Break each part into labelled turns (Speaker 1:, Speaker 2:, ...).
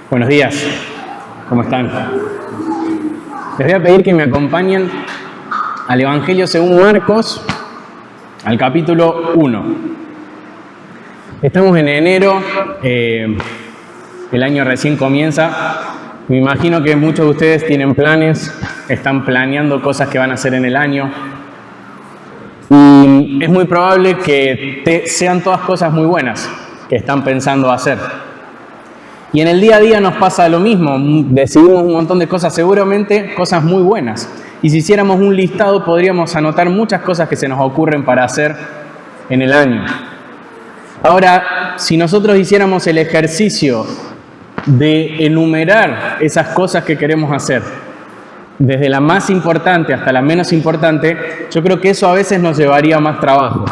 Speaker 1: Buenos días, ¿cómo están? Les voy a pedir que me acompañen al Evangelio según Marcos, al capítulo 1. Estamos en enero, el año recién comienza. Me imagino que muchos de ustedes tienen planes, están planeando cosas que van a hacer en el año. Y es muy probable que sean todas cosas muy buenas que están pensando hacer. Y en el día a día nos pasa lo mismo, decidimos un montón de cosas, seguramente cosas muy buenas. Y si hiciéramos un listado podríamos anotar muchas cosas que se nos ocurren para hacer en el año. Ahora, si nosotros hiciéramos el ejercicio de enumerar esas cosas que queremos hacer, desde la más importante hasta la menos importante, yo creo que eso a veces nos llevaría a más trabajo.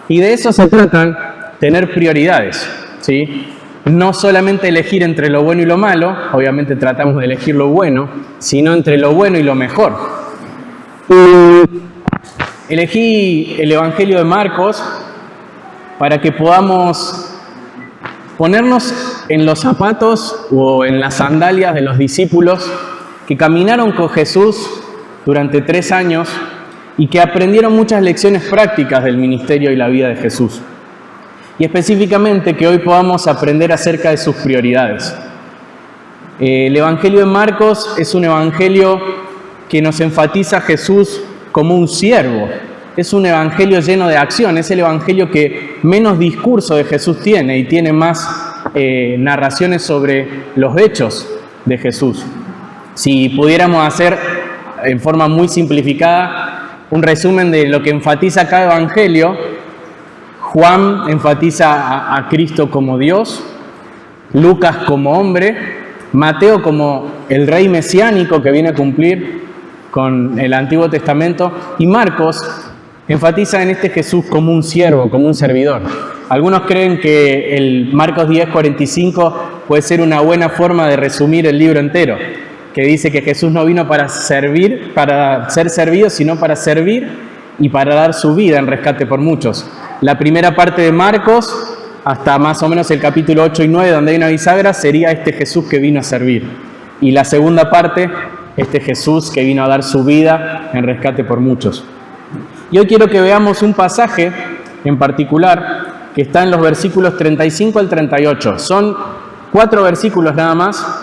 Speaker 1: Y de eso se trata, tener prioridades, ¿sí? No solamente elegir entre lo bueno y lo malo, obviamente tratamos de elegir lo bueno, sino entre lo bueno y lo mejor. Elegí el Evangelio de Marcos para que podamos ponernos en los zapatos o en las sandalias de los discípulos que caminaron con Jesús durante 3 años y que aprendieron muchas lecciones prácticas del ministerio y la vida de Jesús. Y específicamente que hoy podamos aprender acerca de sus prioridades. El Evangelio de Marcos es un evangelio que nos enfatiza a Jesús como un siervo. Es un evangelio lleno de acción, es el evangelio que menos discurso de Jesús tiene y tiene más narraciones sobre los hechos de Jesús. Si pudiéramos hacer en forma muy simplificada un resumen de lo que enfatiza cada evangelio, Juan enfatiza a Cristo como Dios, Lucas como hombre, Mateo como el rey mesiánico que viene a cumplir con el Antiguo Testamento, y Marcos enfatiza en este Jesús como un siervo, como un servidor. Algunos creen que el Marcos 10:45 puede ser una buena forma de resumir el libro entero, que dice que Jesús no vino para servir, para ser servido, sino para servir y para dar su vida en rescate por muchos. La primera parte de Marcos, hasta más o menos el capítulo 8 y 9, donde hay una bisagra, sería este Jesús que vino a servir. Y la segunda parte, este Jesús que vino a dar su vida en rescate por muchos. Y hoy quiero que veamos un pasaje en particular que está en los versículos 35 al 38. Son 4 versículos nada más,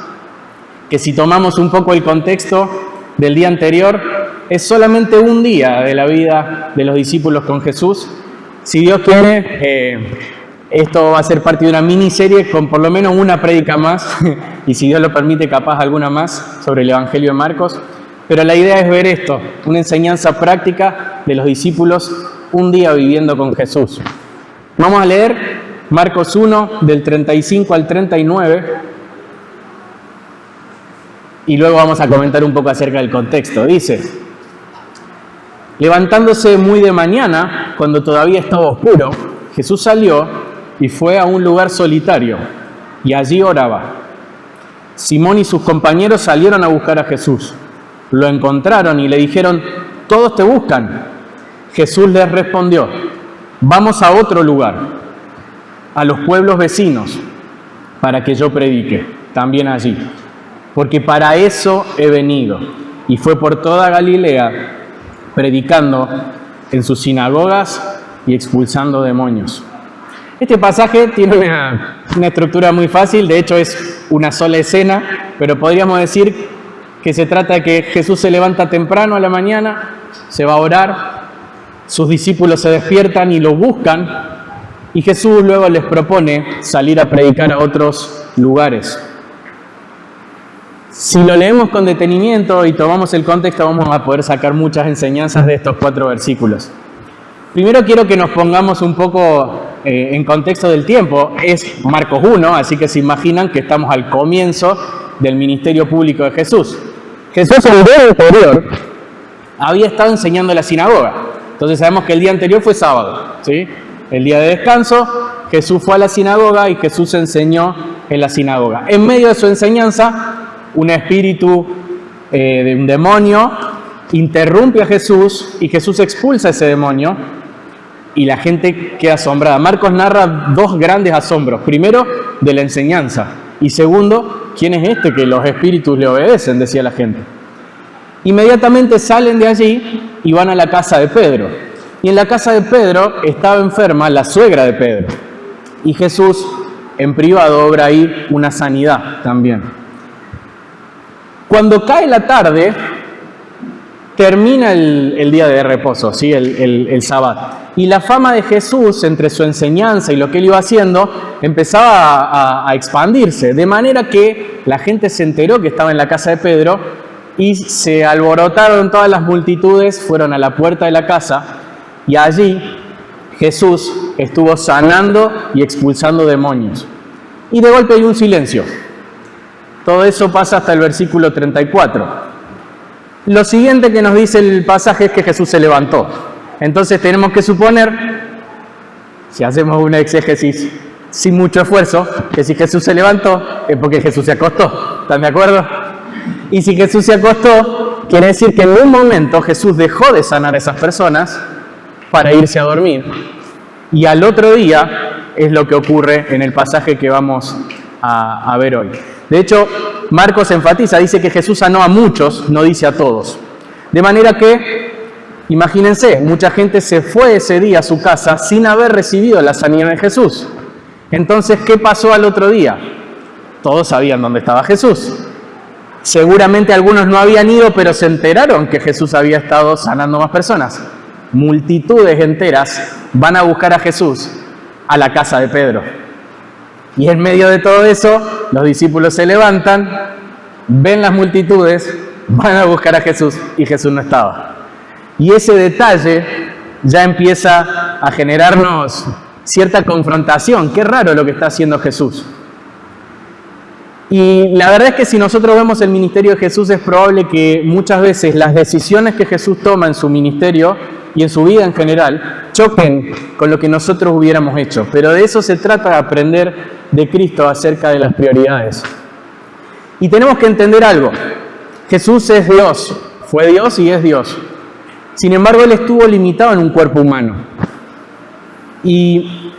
Speaker 1: que si tomamos un poco el contexto del día anterior, es solamente un día de la vida de los discípulos con Jesús. Si Dios quiere, esto va a ser parte de una miniserie con por lo menos una prédica más, y si Dios lo permite, capaz alguna más sobre el Evangelio de Marcos. Pero la idea es ver esto, una enseñanza práctica de los discípulos un día viviendo con Jesús. Vamos a leer Marcos 1, del 35 al 39, y luego vamos a comentar un poco acerca del contexto. Dice: levantándose muy de mañana, cuando todavía estaba oscuro, Jesús salió y fue a un lugar solitario, y allí oraba. Simón y sus compañeros salieron a buscar a Jesús. Lo encontraron y le dijeron: «Todos te buscan». Jesús les respondió: «Vamos a otro lugar, a los pueblos vecinos, para que yo predique también allí, porque para eso he venido». Y fue por toda Galilea, predicando en sus sinagogas y expulsando demonios. Este pasaje tiene una estructura muy fácil, de hecho es una sola escena, pero podríamos decir que se trata de que Jesús se levanta temprano a la mañana, se va a orar, sus discípulos se despiertan y lo buscan, y Jesús luego les propone salir a predicar a otros lugares. Si lo leemos con detenimiento y tomamos el contexto, vamos a poder sacar muchas enseñanzas de estos 4 versículos. Primero quiero que nos pongamos un poco en contexto del tiempo. Es Marcos 1, así que se imaginan que estamos al comienzo del ministerio público de Jesús. Jesús el día anterior había estado enseñando en la sinagoga. Entonces sabemos que el día anterior fue sábado, ¿sí? El día de descanso, Jesús fue a la sinagoga y Jesús enseñó en la sinagoga. En medio de su enseñanza, un espíritu de un demonio interrumpe a Jesús y Jesús expulsa a ese demonio y la gente queda asombrada. Marcos narra dos grandes asombros. Primero, de la enseñanza. Y segundo, ¿quién es este que los espíritus le obedecen?, decía la gente. Inmediatamente salen de allí y van a la casa de Pedro. Y en la casa de Pedro estaba enferma la suegra de Pedro. Y Jesús, en privado, obra ahí una sanidad también. Cuando cae la tarde, termina el día de reposo, ¿sí? el sábado. Y la fama de Jesús, entre su enseñanza y lo que él iba haciendo, empezaba a expandirse. De manera que la gente se enteró que estaba en la casa de Pedro y se alborotaron todas las multitudes, fueron a la puerta de la casa y allí Jesús estuvo sanando y expulsando demonios. Y de golpe hay un silencio. Todo eso pasa hasta el versículo 34. Lo siguiente que nos dice el pasaje es que Jesús se levantó. Entonces tenemos que suponer, si hacemos una exégesis sin mucho esfuerzo, que si Jesús se levantó es porque Jesús se acostó. ¿Están de acuerdo? Y si Jesús se acostó, quiere decir que en un momento Jesús dejó de sanar a esas personas para irse a dormir. Y al otro día es lo que ocurre en el pasaje que vamos a ver hoy. De hecho, Marcos enfatiza, dice que Jesús sanó a muchos, no dice a todos. De manera que, imagínense, mucha gente se fue ese día a su casa sin haber recibido la sanidad de Jesús. Entonces, ¿qué pasó al otro día? Todos sabían dónde estaba Jesús. Seguramente algunos no habían ido, pero se enteraron que Jesús había estado sanando más personas. Multitudes enteras van a buscar a Jesús a la casa de Pedro. Y en medio de todo eso, los discípulos se levantan, ven las multitudes, van a buscar a Jesús y Jesús no estaba. Y ese detalle ya empieza a generarnos cierta confrontación. Qué raro lo que está haciendo Jesús. Y la verdad es que si nosotros vemos el ministerio de Jesús, es probable que muchas veces las decisiones que Jesús toma en su ministerio y en su vida en general choquen con lo que nosotros hubiéramos hecho. Pero de eso se trata, de aprender de Cristo acerca de las prioridades. Y tenemos que entender algo. Jesús es Dios, fue Dios y es Dios. Sin embargo, Él estuvo limitado en un cuerpo humano. Y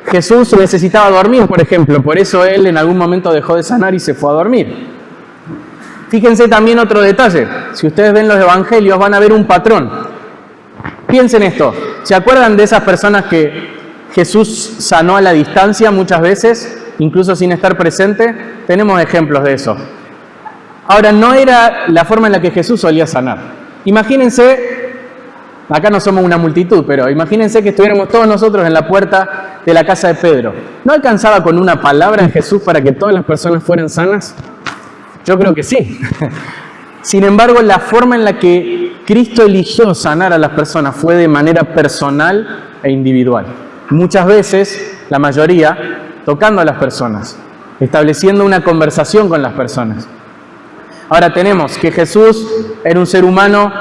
Speaker 1: Jesús necesitaba dormir, por ejemplo. Por eso Él en algún momento dejó de sanar y se fue a dormir. Fíjense también otro detalle. Si ustedes ven los evangelios, van a ver un patrón. Piensen esto. ¿Se acuerdan de esas personas que Jesús sanó a la distancia muchas veces, incluso sin estar presente? Tenemos ejemplos de eso. Ahora, no era la forma en la que Jesús solía sanar. Imagínense, acá no somos una multitud, pero imagínense que estuviéramos todos nosotros en la puerta de la casa de Pedro. ¿No alcanzaba con una palabra en Jesús para que todas las personas fueran sanas? Yo creo que sí. Sin embargo, la forma en la que Cristo eligió sanar a las personas fue de manera personal e individual. Muchas veces, la mayoría, tocando a las personas, estableciendo una conversación con las personas. Ahora tenemos que Jesús era un ser humano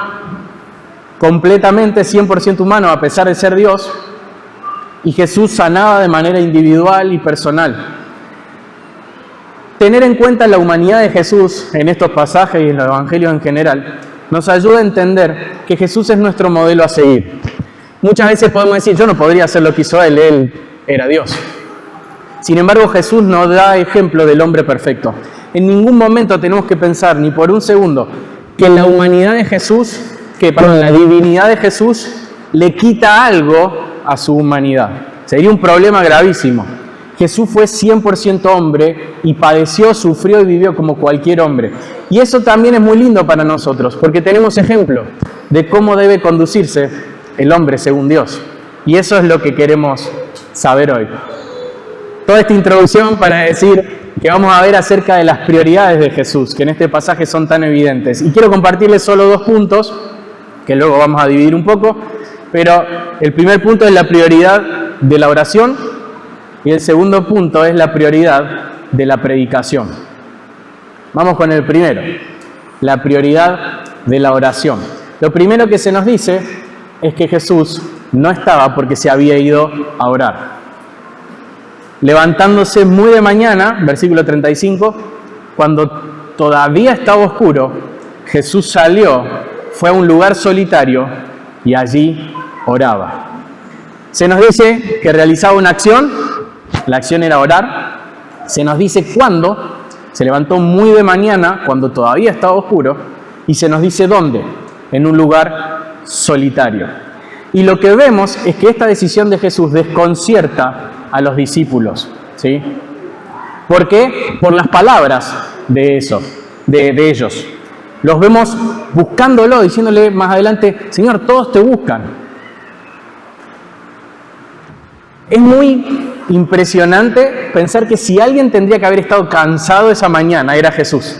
Speaker 1: completamente 100% humano a pesar de ser Dios, y Jesús sanaba de manera individual y personal. Tener en cuenta la humanidad de Jesús en estos pasajes y en los evangelios en general nos ayuda a entender que Jesús es nuestro modelo a seguir. Muchas veces podemos decir, yo no podría hacer lo que hizo Él era Dios. Sin embargo, Jesús nos da ejemplo del hombre perfecto. En ningún momento tenemos que pensar, ni por un segundo, que la humanidad de Jesús, la divinidad de Jesús le quita algo a su humanidad. Sería un problema gravísimo. Jesús fue 100% hombre y padeció, sufrió y vivió como cualquier hombre. Y eso también es muy lindo para nosotros, porque tenemos ejemplo de cómo debe conducirse el hombre según Dios. Y eso es lo que queremos saber hoy. Toda esta introducción para decir que vamos a ver acerca de las prioridades de Jesús, que en este pasaje son tan evidentes. Y quiero compartirles solo 2 puntos, que luego vamos a dividir un poco, pero el primer punto es la prioridad de la oración y el segundo punto es la prioridad de la predicación. Vamos con el primero, la prioridad de la oración. Lo primero que se nos dice es que Jesús no estaba porque se había ido a orar. Levantándose muy de mañana, versículo 35, cuando todavía estaba oscuro, Jesús salió, fue a un lugar solitario y allí oraba. Se nos dice que realizaba una acción, la acción era orar. Se nos dice cuándo, se levantó muy de mañana, cuando todavía estaba oscuro, y se nos dice dónde, en un lugar solitario. Y lo que vemos es que esta decisión de Jesús desconcierta a los discípulos, ¿sí? ¿Por qué? Por las palabras de ellos. Los vemos buscándolo, diciéndole más adelante, Señor, todos te buscan. Es muy impresionante pensar que si alguien tendría que haber estado cansado esa mañana, era Jesús.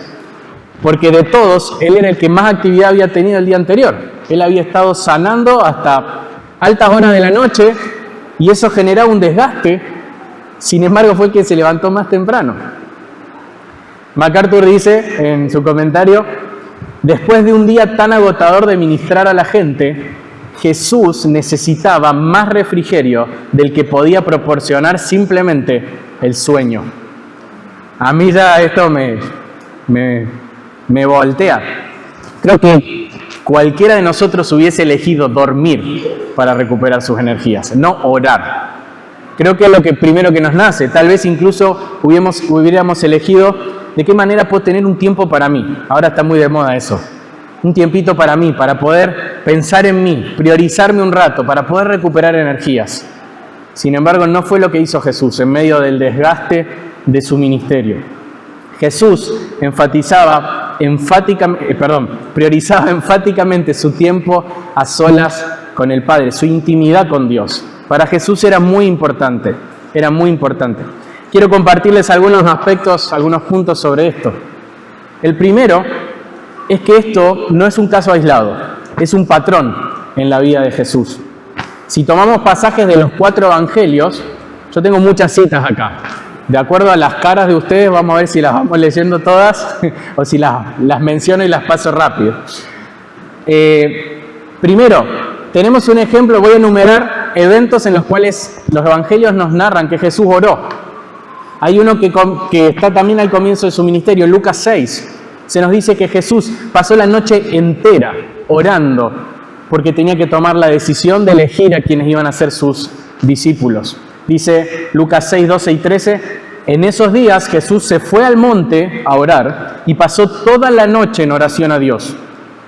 Speaker 1: Porque de todos, Él era el que más actividad había tenido el día anterior. Él había estado sanando hasta altas horas de la noche y eso generaba un desgaste. Sin embargo, fue el que se levantó más temprano. MacArthur dice en su comentario, después de un día tan agotador de ministrar a la gente, Jesús necesitaba más refrigerio del que podía proporcionar simplemente el sueño. A mí ya esto me voltea. Creo que cualquiera de nosotros hubiese elegido dormir para recuperar sus energías, no orar. Creo que es lo que primero que nos nace. Tal vez incluso hubiéramos elegido de qué manera puedo tener un tiempo para mí. Ahora está muy de moda eso. Un tiempito para mí, para poder pensar en mí, priorizarme un rato, para poder recuperar energías. Sin embargo, no fue lo que hizo Jesús en medio del desgaste de su ministerio. Jesús priorizaba enfáticamente su tiempo a solas con el Padre, su intimidad con Dios. Para Jesús era muy importante. Quiero compartirles algunos aspectos, algunos puntos sobre esto. El primero es que esto no es un caso aislado, es un patrón en la vida de Jesús. Si tomamos pasajes de los 4 evangelios, yo tengo muchas citas acá. De acuerdo a las caras de ustedes, vamos a ver si las vamos leyendo todas o si las menciono y las paso rápido. Primero, tenemos un ejemplo, voy a enumerar eventos en los cuales los evangelios nos narran que Jesús oró. Hay uno que está también al comienzo de su ministerio, Lucas 6. Se nos dice que Jesús pasó la noche entera orando porque tenía que tomar la decisión de elegir a quienes iban a ser sus discípulos. Dice Lucas 6, 12 y 13, en esos días Jesús se fue al monte a orar y pasó toda la noche en oración a Dios.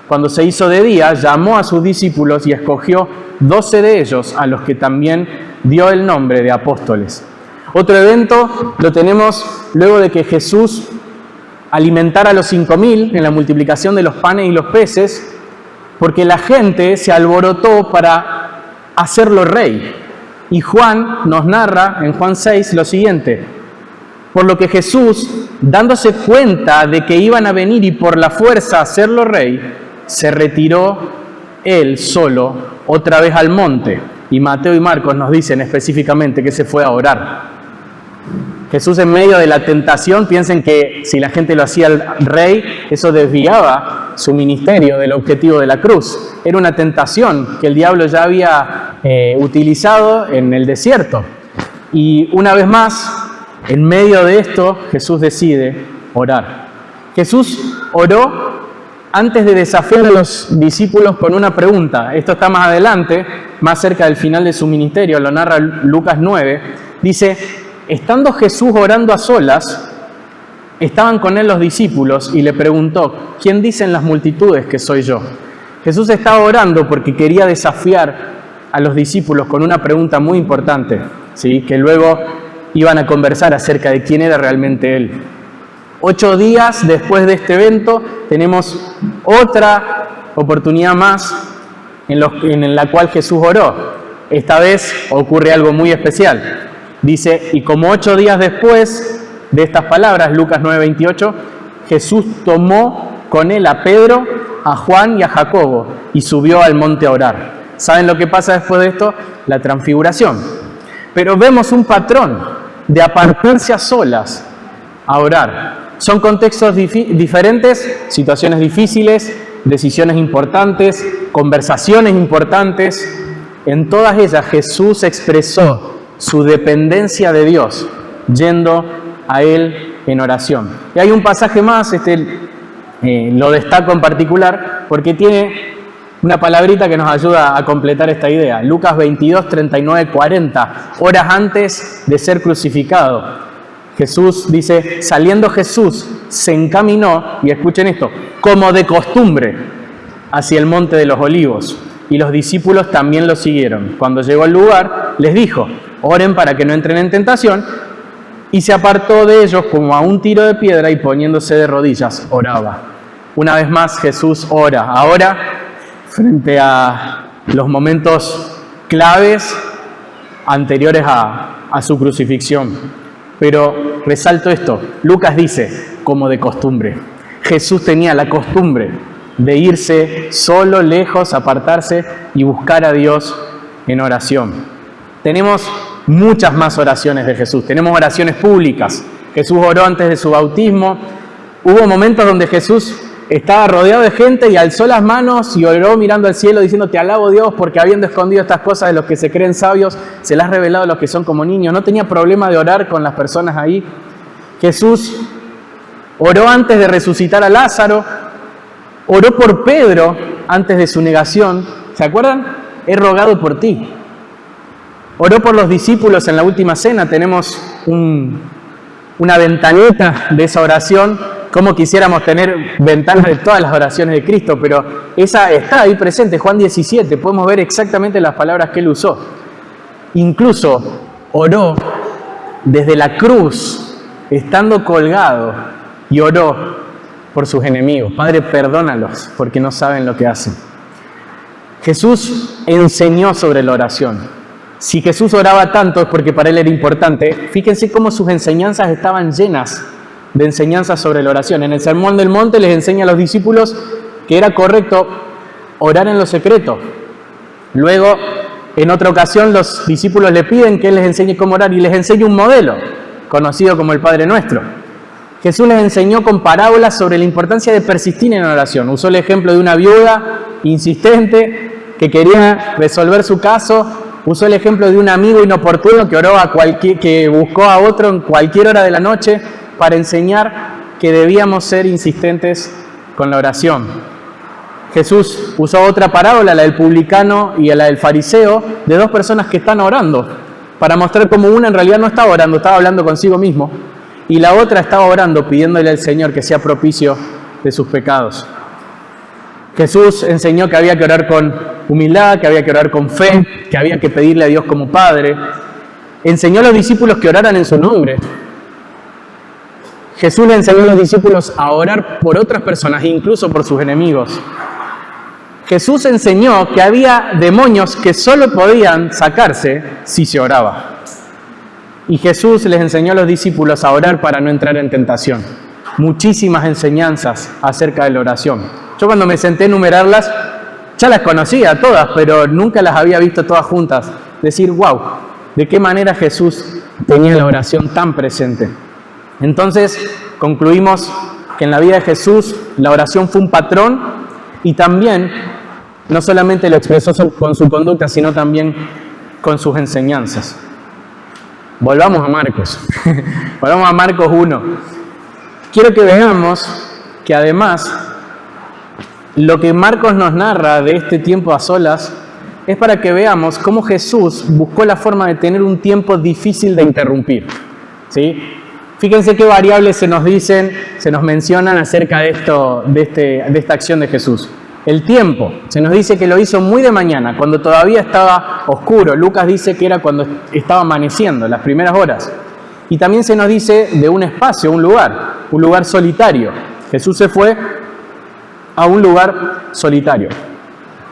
Speaker 1: Cuando se hizo de día, llamó a sus discípulos y escogió 12 de ellos, a los que también dio el nombre de apóstoles. Otro evento lo tenemos luego de que Jesús alimentara a los 5.000 en la multiplicación de los panes y los peces, porque la gente se alborotó para hacerlo rey. Y Juan nos narra en Juan 6 lo siguiente: por lo que Jesús, dándose cuenta de que iban a venir y por la fuerza hacerlo rey, se retiró él solo otra vez al monte. Y Mateo y Marcos nos dicen específicamente que se fue a orar. Jesús, en medio de la tentación, piensen que si la gente lo hacía el rey, eso desviaba su ministerio del objetivo de la cruz. Era una tentación que el diablo ya había utilizado en el desierto. Y una vez más, en medio de esto, Jesús decide orar. Jesús oró antes de desafiar a los discípulos con una pregunta. Esto está más adelante, más cerca del final de su ministerio, lo narra Lucas 9. Dice: estando Jesús orando a solas, estaban con él los discípulos y le preguntó: ¿quién dicen las multitudes que soy yo? Jesús estaba orando porque quería desafiar a los discípulos con una pregunta muy importante, ¿sí? Que luego iban a conversar acerca de quién era realmente él. 8 días después de este evento tenemos otra oportunidad más en la cual Jesús oró. Esta vez ocurre algo muy especial. Dice: y como 8 días después de estas palabras, Lucas 9:28, Jesús tomó con él a Pedro, a Juan y a Jacobo y subió al monte a orar. ¿Saben lo que pasa después de esto? La transfiguración. Pero vemos un patrón de apartarse a solas a orar. Son contextos diferentes, situaciones difíciles, decisiones importantes, conversaciones importantes. En todas ellas Jesús expresó su dependencia de Dios, yendo a Él en oración. Y hay un pasaje más, lo destaco en particular, porque tiene Una palabrita que nos ayuda a completar esta idea. Lucas 22, 39, 40, horas antes de ser crucificado. Jesús dice, saliendo Jesús se encaminó, y escuchen esto, como de costumbre, hacia el monte de los olivos. Y los discípulos también lo siguieron. Cuando llegó al lugar, les dijo, oren para que no entren en tentación. Y se apartó de ellos como a un tiro de piedra y poniéndose de rodillas, oraba. Una vez más Jesús ora. Ahora, frente a los momentos claves anteriores a su crucifixión. Pero resalto esto, Lucas dice, como de costumbre. Jesús tenía la costumbre de irse solo, lejos, apartarse y buscar a Dios en oración. Tenemos muchas más oraciones de Jesús, tenemos oraciones públicas. Jesús oró antes de su bautismo. Hubo momentos donde Jesús estaba rodeado de gente y alzó las manos y oró mirando al cielo diciendo, te alabo Dios porque habiendo escondido estas cosas de los que se creen sabios, se las has revelado a los que son como niños. No tenía problema de orar con las personas ahí. Jesús oró antes de resucitar a Lázaro, oró por Pedro antes de su negación. ¿Se acuerdan? He rogado por ti. Oró por los discípulos en la última cena. Tenemos una ventanita de esa oración. Como quisiéramos tener ventanas de todas las oraciones de Cristo, pero esa está ahí presente, Juan 17, podemos ver exactamente las palabras que él usó. Incluso oró desde la cruz, estando colgado, y oró por sus enemigos. Padre, perdónalos, porque no saben lo que hacen. Jesús enseñó sobre la oración. Si Jesús oraba tanto es porque para él era importante. Fíjense cómo sus enseñanzas estaban llenas de enseñanzas sobre la oración. En el Sermón del Monte les enseña a los discípulos que era correcto orar en lo secreto. Luego, en otra ocasión, los discípulos le piden que él les enseñe cómo orar y les enseña un modelo, conocido como el Padre Nuestro. Jesús les enseñó con parábolas sobre la importancia de persistir en la oración. Usó el ejemplo de una viuda insistente que quería resolver su caso. Usó el ejemplo de un amigo inoportuno que buscó a otro en cualquier hora de la noche para enseñar que debíamos ser insistentes con la oración. Jesús usó otra parábola, la del publicano y la del fariseo, de dos personas que están orando, para mostrar cómo una en realidad no estaba orando, estaba hablando consigo mismo, y la otra estaba orando, pidiéndole al Señor que sea propicio de sus pecados. Jesús enseñó que había que orar con humildad, que había que orar con fe, que había que pedirle a Dios como Padre. Enseñó a los discípulos que oraran en su nombre. Jesús le enseñó a los discípulos a orar por otras personas, incluso por sus enemigos. Jesús enseñó que había demonios que solo podían sacarse si se oraba. Y Jesús les enseñó a los discípulos a orar para no entrar en tentación. Muchísimas enseñanzas acerca de la oración. Yo cuando me senté a enumerarlas, ya las conocía todas, pero nunca las había visto todas juntas. Decir, wow, de qué manera Jesús tenía la oración tan presente. Entonces, concluimos que en la vida de Jesús la oración fue un patrón y también no solamente lo expresó con su conducta, sino también con sus enseñanzas. Volvamos a Marcos. Volvamos a Marcos 1. Quiero que veamos que además lo que Marcos nos narra de este tiempo a solas es para que veamos cómo Jesús buscó la forma de tener un tiempo difícil de interrumpir. ¿Sí? Fíjense qué variables se nos mencionan acerca de esta acción de Jesús. El tiempo, se nos dice que lo hizo muy de mañana, cuando todavía estaba oscuro. Lucas dice que era cuando estaba amaneciendo, las primeras horas. Y también se nos dice de un espacio, un lugar solitario. Jesús se fue a un lugar solitario.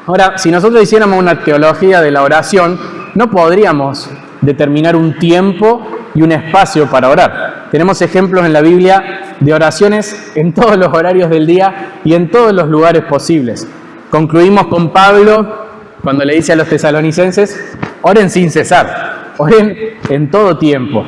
Speaker 1: Ahora, si nosotros hiciéramos una teología de la oración, no podríamos determinar un tiempo y un espacio para orar. Tenemos ejemplos en la Biblia de oraciones en todos los horarios del día y en todos los lugares posibles. Concluimos con Pablo cuando le dice a los tesalonicenses, oren sin cesar, oren en todo tiempo.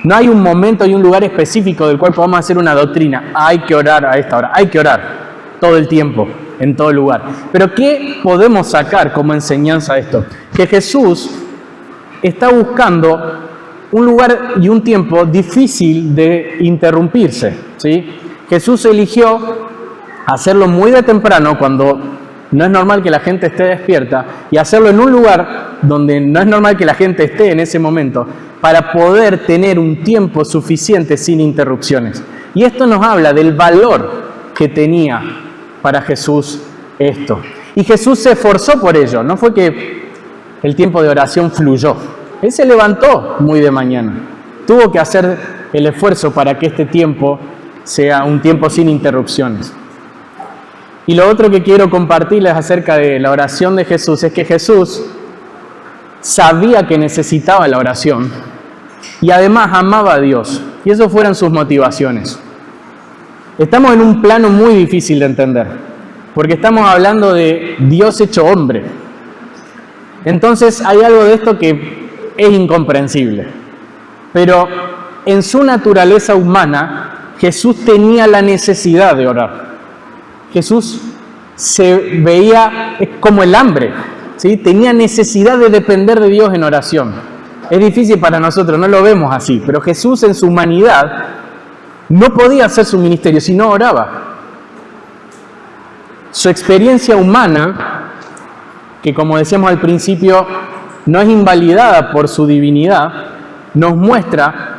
Speaker 1: No hay un momento y un lugar específico del cual podamos hacer una doctrina. Hay que orar a esta hora, hay que orar todo el tiempo, en todo lugar. Pero ¿qué podemos sacar como enseñanza de esto? Que Jesús está buscando un lugar y un tiempo difícil de interrumpirse, ¿sí? Jesús eligió hacerlo muy de temprano, cuando no es normal que la gente esté despierta, y hacerlo en un lugar donde no es normal que la gente esté en ese momento, para poder tener un tiempo suficiente sin interrupciones. Y esto nos habla del valor que tenía para Jesús esto. Y Jesús se esforzó por ello, no fue que el tiempo de oración fluyó. Él se levantó muy de mañana, tuvo que hacer el esfuerzo para que este tiempo sea un tiempo sin interrupciones. Y lo otro que quiero compartirles acerca de la oración de Jesús es que Jesús sabía que necesitaba la oración y además amaba a Dios. Y esas fueron sus motivaciones. Estamos en un plano muy difícil de entender, porque estamos hablando de Dios hecho hombre. Entonces hay algo de esto que es incomprensible. Pero en su naturaleza humana, Jesús tenía la necesidad de orar. Jesús se veía como el hambre, ¿sí? Tenía necesidad de depender de Dios en oración. Es difícil para nosotros, no lo vemos así, pero Jesús en su humanidad no podía hacer su ministerio si no oraba. Su experiencia humana, que como decíamos al principio, no es invalidada por su divinidad, nos muestra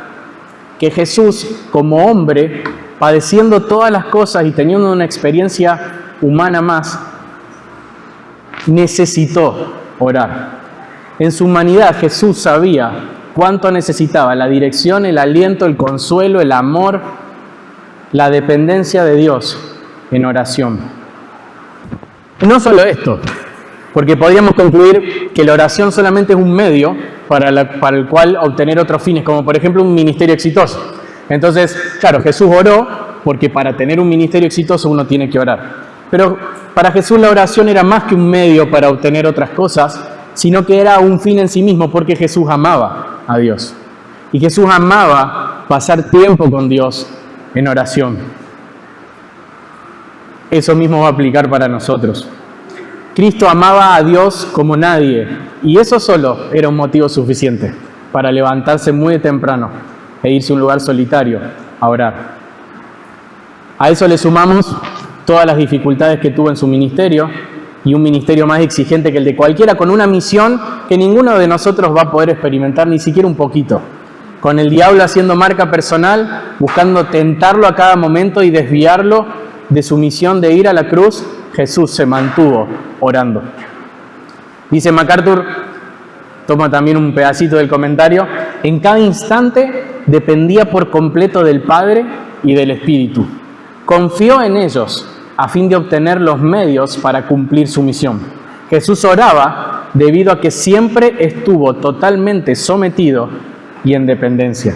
Speaker 1: que Jesús, como hombre, padeciendo todas las cosas y teniendo una experiencia humana más, necesitó orar. En su humanidad Jesús sabía cuánto necesitaba la dirección, el aliento, el consuelo, el amor, la dependencia de Dios en oración. Y no solo esto, porque podríamos concluir que la oración solamente es un medio para el cual obtener otros fines, como por ejemplo un ministerio exitoso. Entonces, claro, Jesús oró porque para tener un ministerio exitoso uno tiene que orar. Pero para Jesús la oración era más que un medio para obtener otras cosas, sino que era un fin en sí mismo, porque Jesús amaba a Dios. Y Jesús amaba pasar tiempo con Dios en oración. Eso mismo va a aplicar para nosotros. Cristo amaba a Dios como nadie, y eso solo era un motivo suficiente para levantarse muy temprano e irse a un lugar solitario a orar. A eso le sumamos todas las dificultades que tuvo en su ministerio, y un ministerio más exigente que el de cualquiera, con una misión que ninguno de nosotros va a poder experimentar ni siquiera un poquito, con el diablo haciendo marca personal, buscando tentarlo a cada momento y desviarlo de su misión de ir a la cruz. Jesús se mantuvo orando. Dice MacArthur, toma también un pedacito del comentario, en cada instante dependía por completo del Padre y del Espíritu. Confió en ellos a fin de obtener los medios para cumplir su misión. Jesús oraba debido a que siempre estuvo totalmente sometido y en dependencia.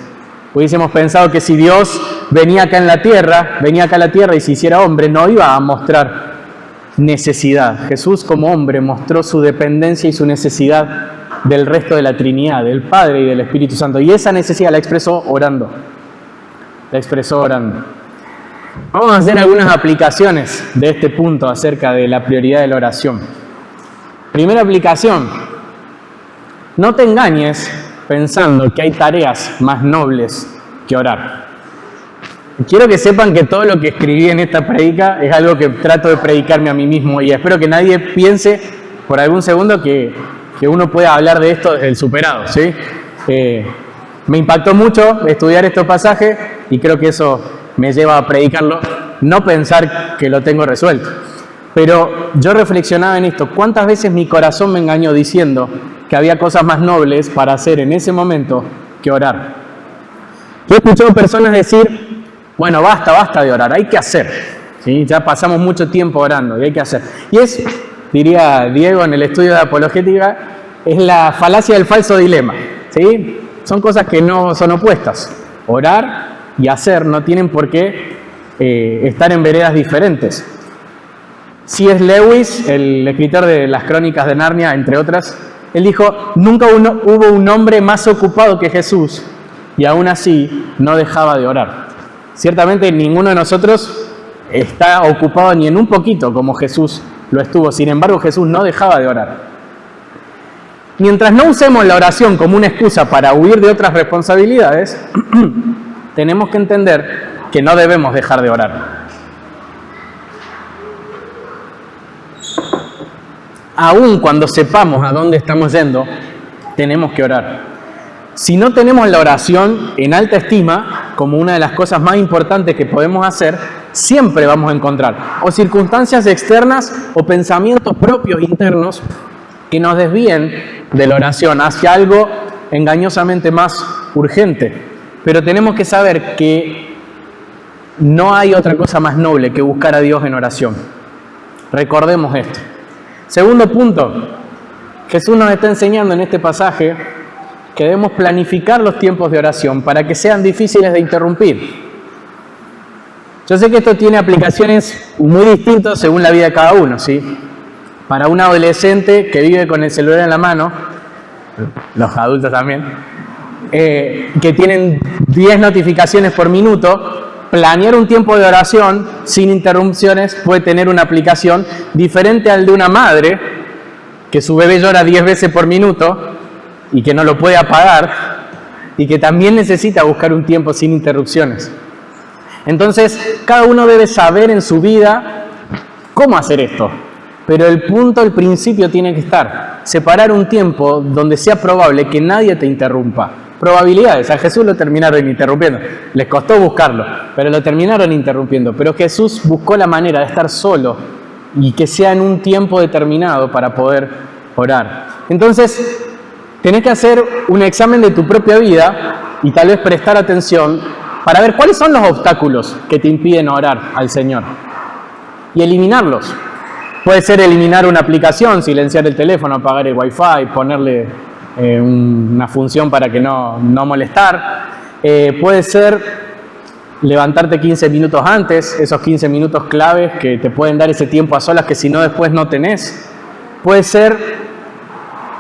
Speaker 1: Hubiésemos pensado que si Dios venía acá a la tierra y se hiciera hombre, no iba a mostrar necesidad. Jesús como hombre mostró su dependencia y su necesidad del resto de la Trinidad, del Padre y del Espíritu Santo. Y esa necesidad la expresó orando. Vamos a hacer algunas aplicaciones de este punto acerca de la prioridad de la oración. Primera aplicación: no te engañes pensando que hay tareas más nobles que orar. Quiero que sepan que todo lo que escribí en esta predica es algo que trato de predicarme a mí mismo, y espero que nadie piense por algún segundo que uno pueda hablar de esto desde el superado, ¿sí? Me impactó mucho estudiar estos pasajes y creo que eso me lleva a predicarlo, no pensar que lo tengo resuelto. Pero yo reflexionaba en esto: ¿cuántas veces mi corazón me engañó diciendo que había cosas más nobles para hacer en ese momento que orar? Yo he escuchado personas decir: bueno, basta de orar, hay que hacer, ¿sí? Ya pasamos mucho tiempo orando y hay que hacer. Y es, diría Diego en el estudio de apologética, es la falacia del falso dilema, ¿sí? Son cosas que no son opuestas. Orar y hacer no tienen por qué estar en veredas diferentes. C.S. Lewis, el escritor de las Crónicas de Narnia, entre otras, él dijo: nunca hubo un hombre más ocupado que Jesús, y aún así no dejaba de orar. Ciertamente ninguno de nosotros está ocupado ni en un poquito como Jesús lo estuvo. Sin embargo, Jesús no dejaba de orar. Mientras no usemos la oración como una excusa para huir de otras responsabilidades, tenemos que entender que no debemos dejar de orar. aun cuando sepamos a dónde estamos yendo, tenemos que orar. Si no tenemos la oración en alta estima, como una de las cosas más importantes que podemos hacer, siempre vamos a encontrar o circunstancias externas o pensamientos propios internos que nos desvíen de la oración hacia algo engañosamente más urgente. Pero tenemos que saber que no hay otra cosa más noble que buscar a Dios en oración. Recordemos esto. Segundo punto, Jesús nos está enseñando en este pasaje que debemos planificar los tiempos de oración para que sean difíciles de interrumpir. Yo sé que esto tiene aplicaciones muy distintas según la vida de cada uno, ¿sí? Para un adolescente que vive con el celular en la mano, los adultos también, que tienen 10 notificaciones por minuto, planear un tiempo de oración sin interrupciones puede tener una aplicación diferente al de una madre, que su bebé llora 10 veces por minuto y que no lo puede apagar, y que también necesita buscar un tiempo sin interrupciones. Entonces, cada uno debe saber en su vida cómo hacer esto. Pero el principio tiene que estar, separar un tiempo donde sea probable que nadie te interrumpa. Probabilidades, a Jesús lo terminaron interrumpiendo. Les costó buscarlo, pero lo terminaron interrumpiendo. Pero Jesús buscó la manera de estar solo y que sea en un tiempo determinado para poder orar. Entonces, tenés que hacer un examen de tu propia vida y tal vez prestar atención para ver cuáles son los obstáculos que te impiden orar al Señor y eliminarlos. Puede ser eliminar una aplicación, silenciar el teléfono, apagar el Wi-Fi, ponerle una función para que no molestar. Puede ser levantarte 15 minutos antes, esos 15 minutos claves que te pueden dar ese tiempo a solas que si no después no tenés. Puede ser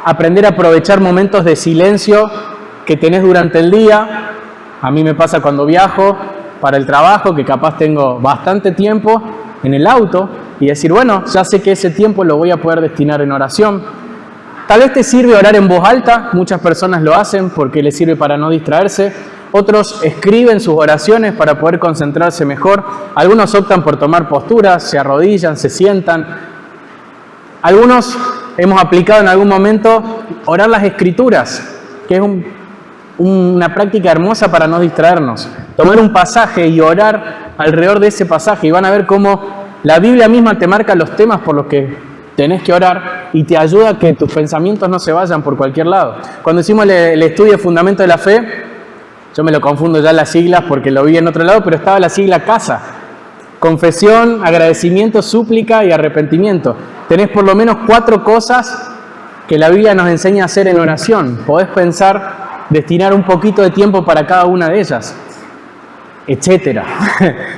Speaker 1: aprender a aprovechar momentos de silencio que tenés durante el día. A mí me pasa cuando viajo para el trabajo, que capaz tengo bastante tiempo en el auto, y decir, bueno, ya sé que ese tiempo lo voy a poder destinar en oración. Tal vez te sirve orar en voz alta, muchas personas lo hacen porque les sirve para no distraerse. Otros escriben sus oraciones para poder concentrarse mejor. Algunos optan por tomar posturas, se arrodillan, se sientan. Algunos hemos aplicado en algún momento orar las escrituras, que es una práctica hermosa para no distraernos. Tomar un pasaje y orar alrededor de ese pasaje, y van a ver cómo la Biblia misma te marca los temas por los que tenés que orar y te ayuda a que tus pensamientos no se vayan por cualquier lado. Cuando hicimos el estudio de Fundamento de la Fe, yo me lo confundo ya las siglas porque lo vi en otro lado, pero estaba la sigla CASA. Confesión, agradecimiento, súplica y arrepentimiento. Tenés por lo menos 4 cosas que la Biblia nos enseña a hacer en oración. Podés pensar, destinar un poquito de tiempo para cada una de ellas, etcétera.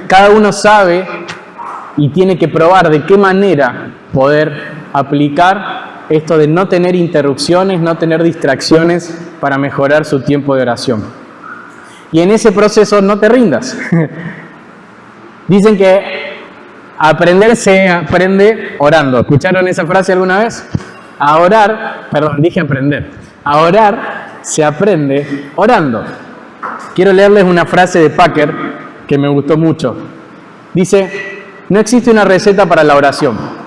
Speaker 1: Cada uno sabe y tiene que probar de qué manera poder aplicar esto de no tener interrupciones, no tener distracciones para mejorar su tiempo de oración. Y en ese proceso no te rindas. Dicen que aprender se aprende orando. ¿Escucharon esa frase alguna vez? A orar se aprende orando. Quiero leerles una frase de Packer que me gustó mucho. Dice: no existe una receta para la oración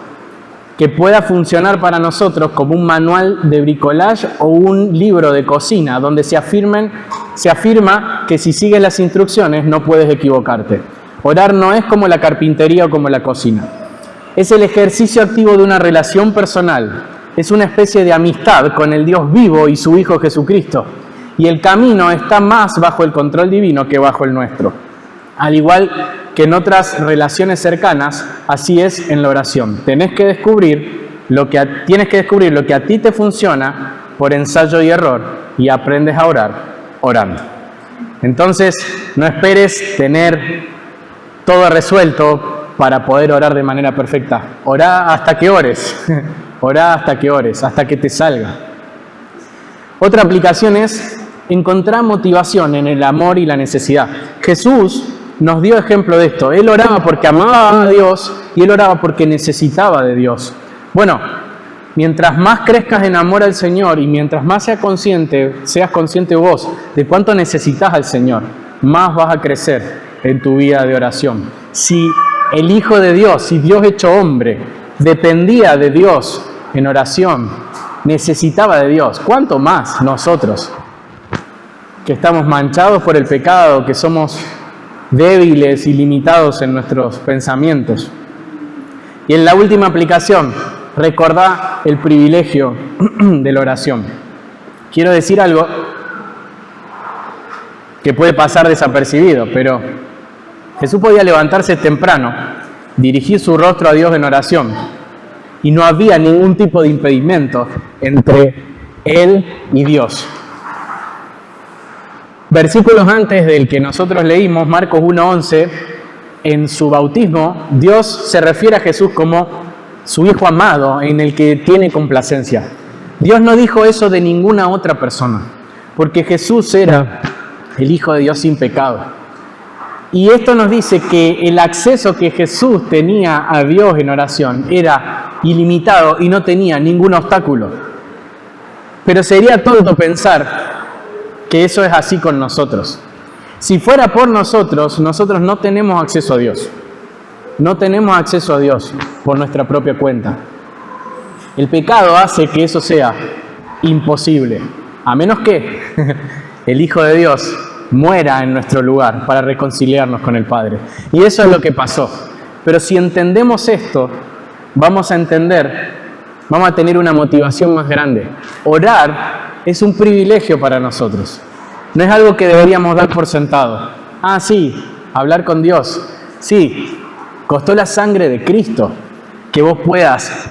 Speaker 1: que pueda funcionar para nosotros como un manual de bricolage o un libro de cocina donde se afirma que si sigues las instrucciones no puedes equivocarte. Orar no es como la carpintería o como la cocina. Es el ejercicio activo de una relación personal. Es una especie de amistad con el Dios vivo y su Hijo Jesucristo. Y el camino está más bajo el control divino que bajo el nuestro. Al igual que en otras relaciones cercanas, así es en la oración. Tienes que descubrir lo que a ti te funciona por ensayo y error, y aprendes a orar orando. Entonces, no esperes tener todo resuelto para poder orar de manera perfecta. Orá hasta que ores. Orá hasta que ores, hasta que te salga. Otra aplicación es encontrar motivación en el amor y la necesidad. Jesús nos dio ejemplo de esto. Él oraba porque amaba a Dios y él oraba porque necesitaba de Dios. Bueno, mientras más crezcas en amor al Señor y mientras más seas consciente vos de cuánto necesitas al Señor, más vas a crecer en tu vida de oración. Si el Hijo de Dios, si Dios hecho hombre, dependía de Dios en oración necesitaba de Dios. ¿Cuánto más nosotros, que estamos manchados por el pecado, que somos débiles y limitados en nuestros pensamientos? Y en la última aplicación, recordá el privilegio de la oración. Quiero decir algo que puede pasar desapercibido, pero Jesús podía levantarse temprano, dirigir su rostro a Dios en oración, y no había ningún tipo de impedimento entre Él y Dios. Versículos antes del que nosotros leímos, Marcos 1:11, en su bautismo, Dios se refiere a Jesús como su Hijo amado, en el que tiene complacencia. Dios no dijo eso de ninguna otra persona, porque Jesús era el Hijo de Dios sin pecado. Y esto nos dice que el acceso que Jesús tenía a Dios en oración era ilimitado y no tenía ningún obstáculo. Pero sería tonto pensar que eso es así con nosotros. Si fuera por nosotros, nosotros no tenemos acceso a Dios. No tenemos acceso a Dios por nuestra propia cuenta. El pecado hace que eso sea imposible, a menos que el Hijo de Dios muera en nuestro lugar para reconciliarnos con el Padre. Y eso es lo que pasó. Pero si entendemos esto, vamos a tener una motivación más grande. Orar es un privilegio para nosotros. No es algo que deberíamos dar por sentado. Ah, sí, hablar con Dios. Sí, costó la sangre de Cristo que vos puedas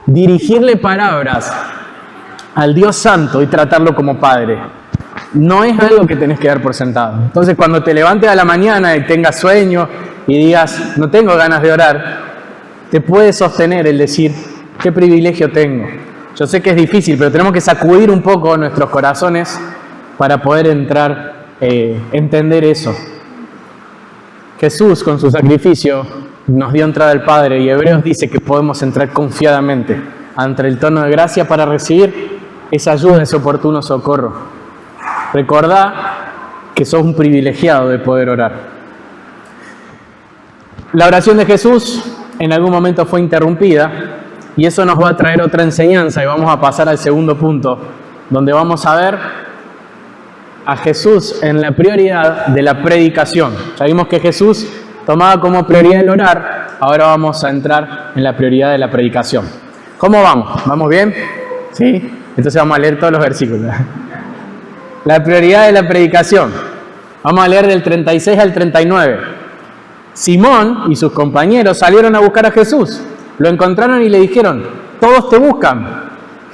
Speaker 1: dirigirle palabras al Dios Santo y tratarlo como Padre. No es algo que tenés que dar por sentado. Entonces, cuando te levantes a la mañana y tengas sueño y digas, no tengo ganas de orar, te puede sostener el decir, qué privilegio tengo. Yo sé que es difícil, pero tenemos que sacudir un poco nuestros corazones para poder entender eso. Jesús, con su sacrificio, nos dio entrada al Padre, y Hebreos dice que podemos entrar confiadamente ante el trono de gracia para recibir esa ayuda, ese oportuno socorro. Recordá que sos un privilegiado de poder orar. La oración de Jesús en algún momento fue interrumpida, y eso nos va a traer otra enseñanza, y vamos a pasar al segundo punto, donde vamos a ver a Jesús en la prioridad de la predicación. Ya vimos que Jesús tomaba como prioridad el orar, ahora vamos a entrar en la prioridad de la predicación. ¿Cómo vamos? ¿Vamos bien? ¿Sí? Entonces vamos a leer todos los versículos. La prioridad de la predicación. Vamos a leer del 36 al 39. Simón y sus compañeros salieron a buscar a Jesús. Lo encontraron y le dijeron, todos te buscan.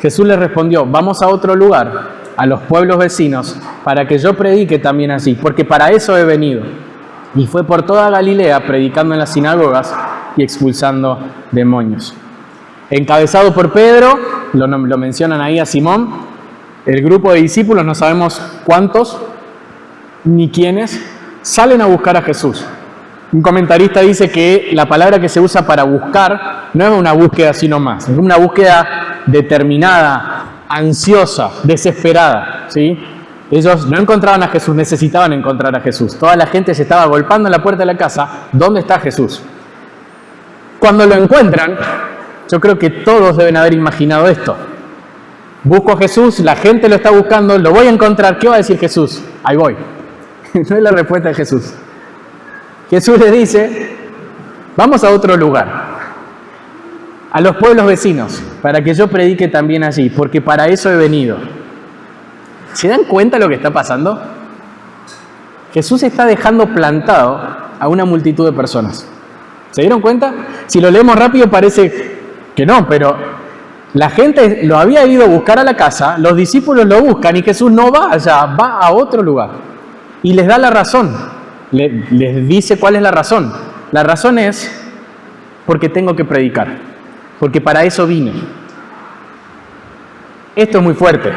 Speaker 1: Jesús les respondió, vamos a otro lugar, a los pueblos vecinos, para que yo predique también allí, porque para eso he venido. Y fue por toda Galilea, predicando en las sinagogas y expulsando demonios. Encabezado por Pedro, lo mencionan ahí a Simón, el grupo de discípulos, no sabemos cuántos ni quiénes, salen a buscar a Jesús. Un comentarista dice que la palabra que se usa para buscar no es una búsqueda sino más, es una búsqueda determinada, ansiosa, desesperada, ¿sí? Ellos no encontraban a Jesús, necesitaban encontrar a Jesús. Toda la gente se estaba golpeando en la puerta de la casa, ¿dónde está Jesús? Cuando lo encuentran, yo creo que todos deben haber imaginado esto. Busco a Jesús, la gente lo está buscando, lo voy a encontrar, ¿qué va a decir Jesús? Ahí voy. No es la respuesta de Jesús. Jesús les dice, vamos a otro lugar, a los pueblos vecinos, para que yo predique también allí, porque para eso he venido. ¿Se dan cuenta de lo que está pasando? Jesús está dejando plantado a una multitud de personas. ¿Se dieron cuenta? Si lo leemos rápido parece que no, pero la gente lo había ido a buscar a la casa, los discípulos lo buscan y Jesús no va allá, va a otro lugar. Y les da la razón, les dice cuál es la razón. La razón es porque tengo que predicar, porque para eso vine. Esto es muy fuerte.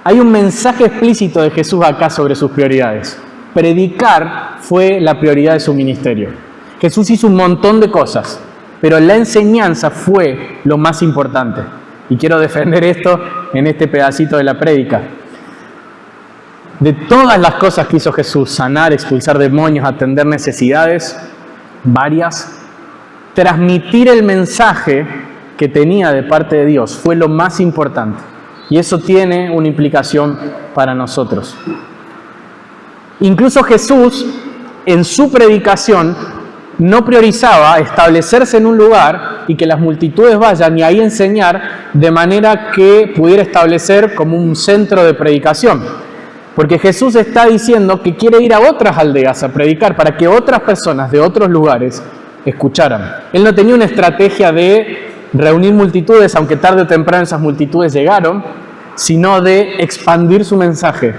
Speaker 1: Hay un mensaje explícito de Jesús acá sobre sus prioridades. Predicar fue la prioridad de su ministerio. Jesús hizo un montón de cosas, pero la enseñanza fue lo más importante. Y quiero defender esto en este pedacito de la prédica. De todas las cosas que hizo Jesús, sanar, expulsar demonios, atender necesidades, varias, transmitir el mensaje que tenía de parte de Dios fue lo más importante. Y eso tiene una implicación para nosotros. Incluso Jesús, en su predicación, no priorizaba establecerse en un lugar y que las multitudes vayan y ahí enseñar de manera que pudiera establecer como un centro de predicación. Porque Jesús está diciendo que quiere ir a otras aldeas a predicar para que otras personas de otros lugares escucharan. Él no tenía una estrategia de reunir multitudes, aunque tarde o temprano esas multitudes llegaron, sino de expandir su mensaje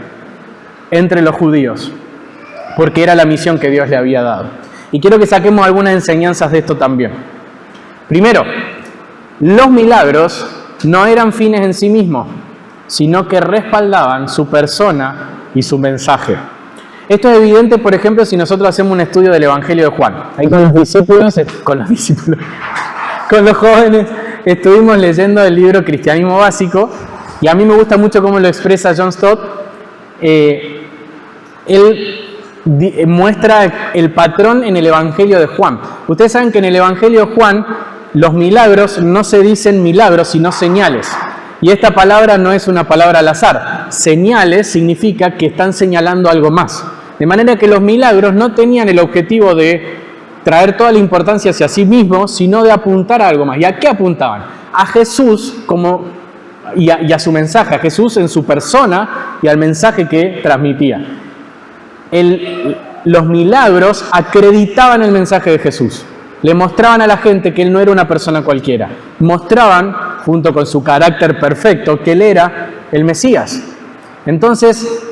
Speaker 1: entre los judíos, porque era la misión que Dios le había dado. Y quiero que saquemos algunas enseñanzas de esto también. Primero, los milagros no eran fines en sí mismos, sino que respaldaban su persona y su mensaje. Esto es evidente, por ejemplo, si nosotros hacemos un estudio del Evangelio de Juan. Ahí con los jóvenes, estuvimos leyendo el libro Cristianismo Básico, y a mí me gusta mucho cómo lo expresa John Stott. Él muestra el patrón en el Evangelio de Juan. Ustedes saben que en el Evangelio de Juan los milagros no se dicen milagros, sino señales. Y esta palabra no es una palabra al azar. Señales significa que están señalando algo más. De manera que los milagros no tenían el objetivo de traer toda la importancia hacia sí mismos, sino de apuntar a algo más. ¿Y a qué apuntaban? A Jesús y a su mensaje, a Jesús en su persona y al mensaje que transmitía. Los milagros acreditaban el mensaje de Jesús. Le mostraban a la gente que Él no era una persona cualquiera. Mostraban, junto con su carácter perfecto, que Él era el Mesías. Entonces,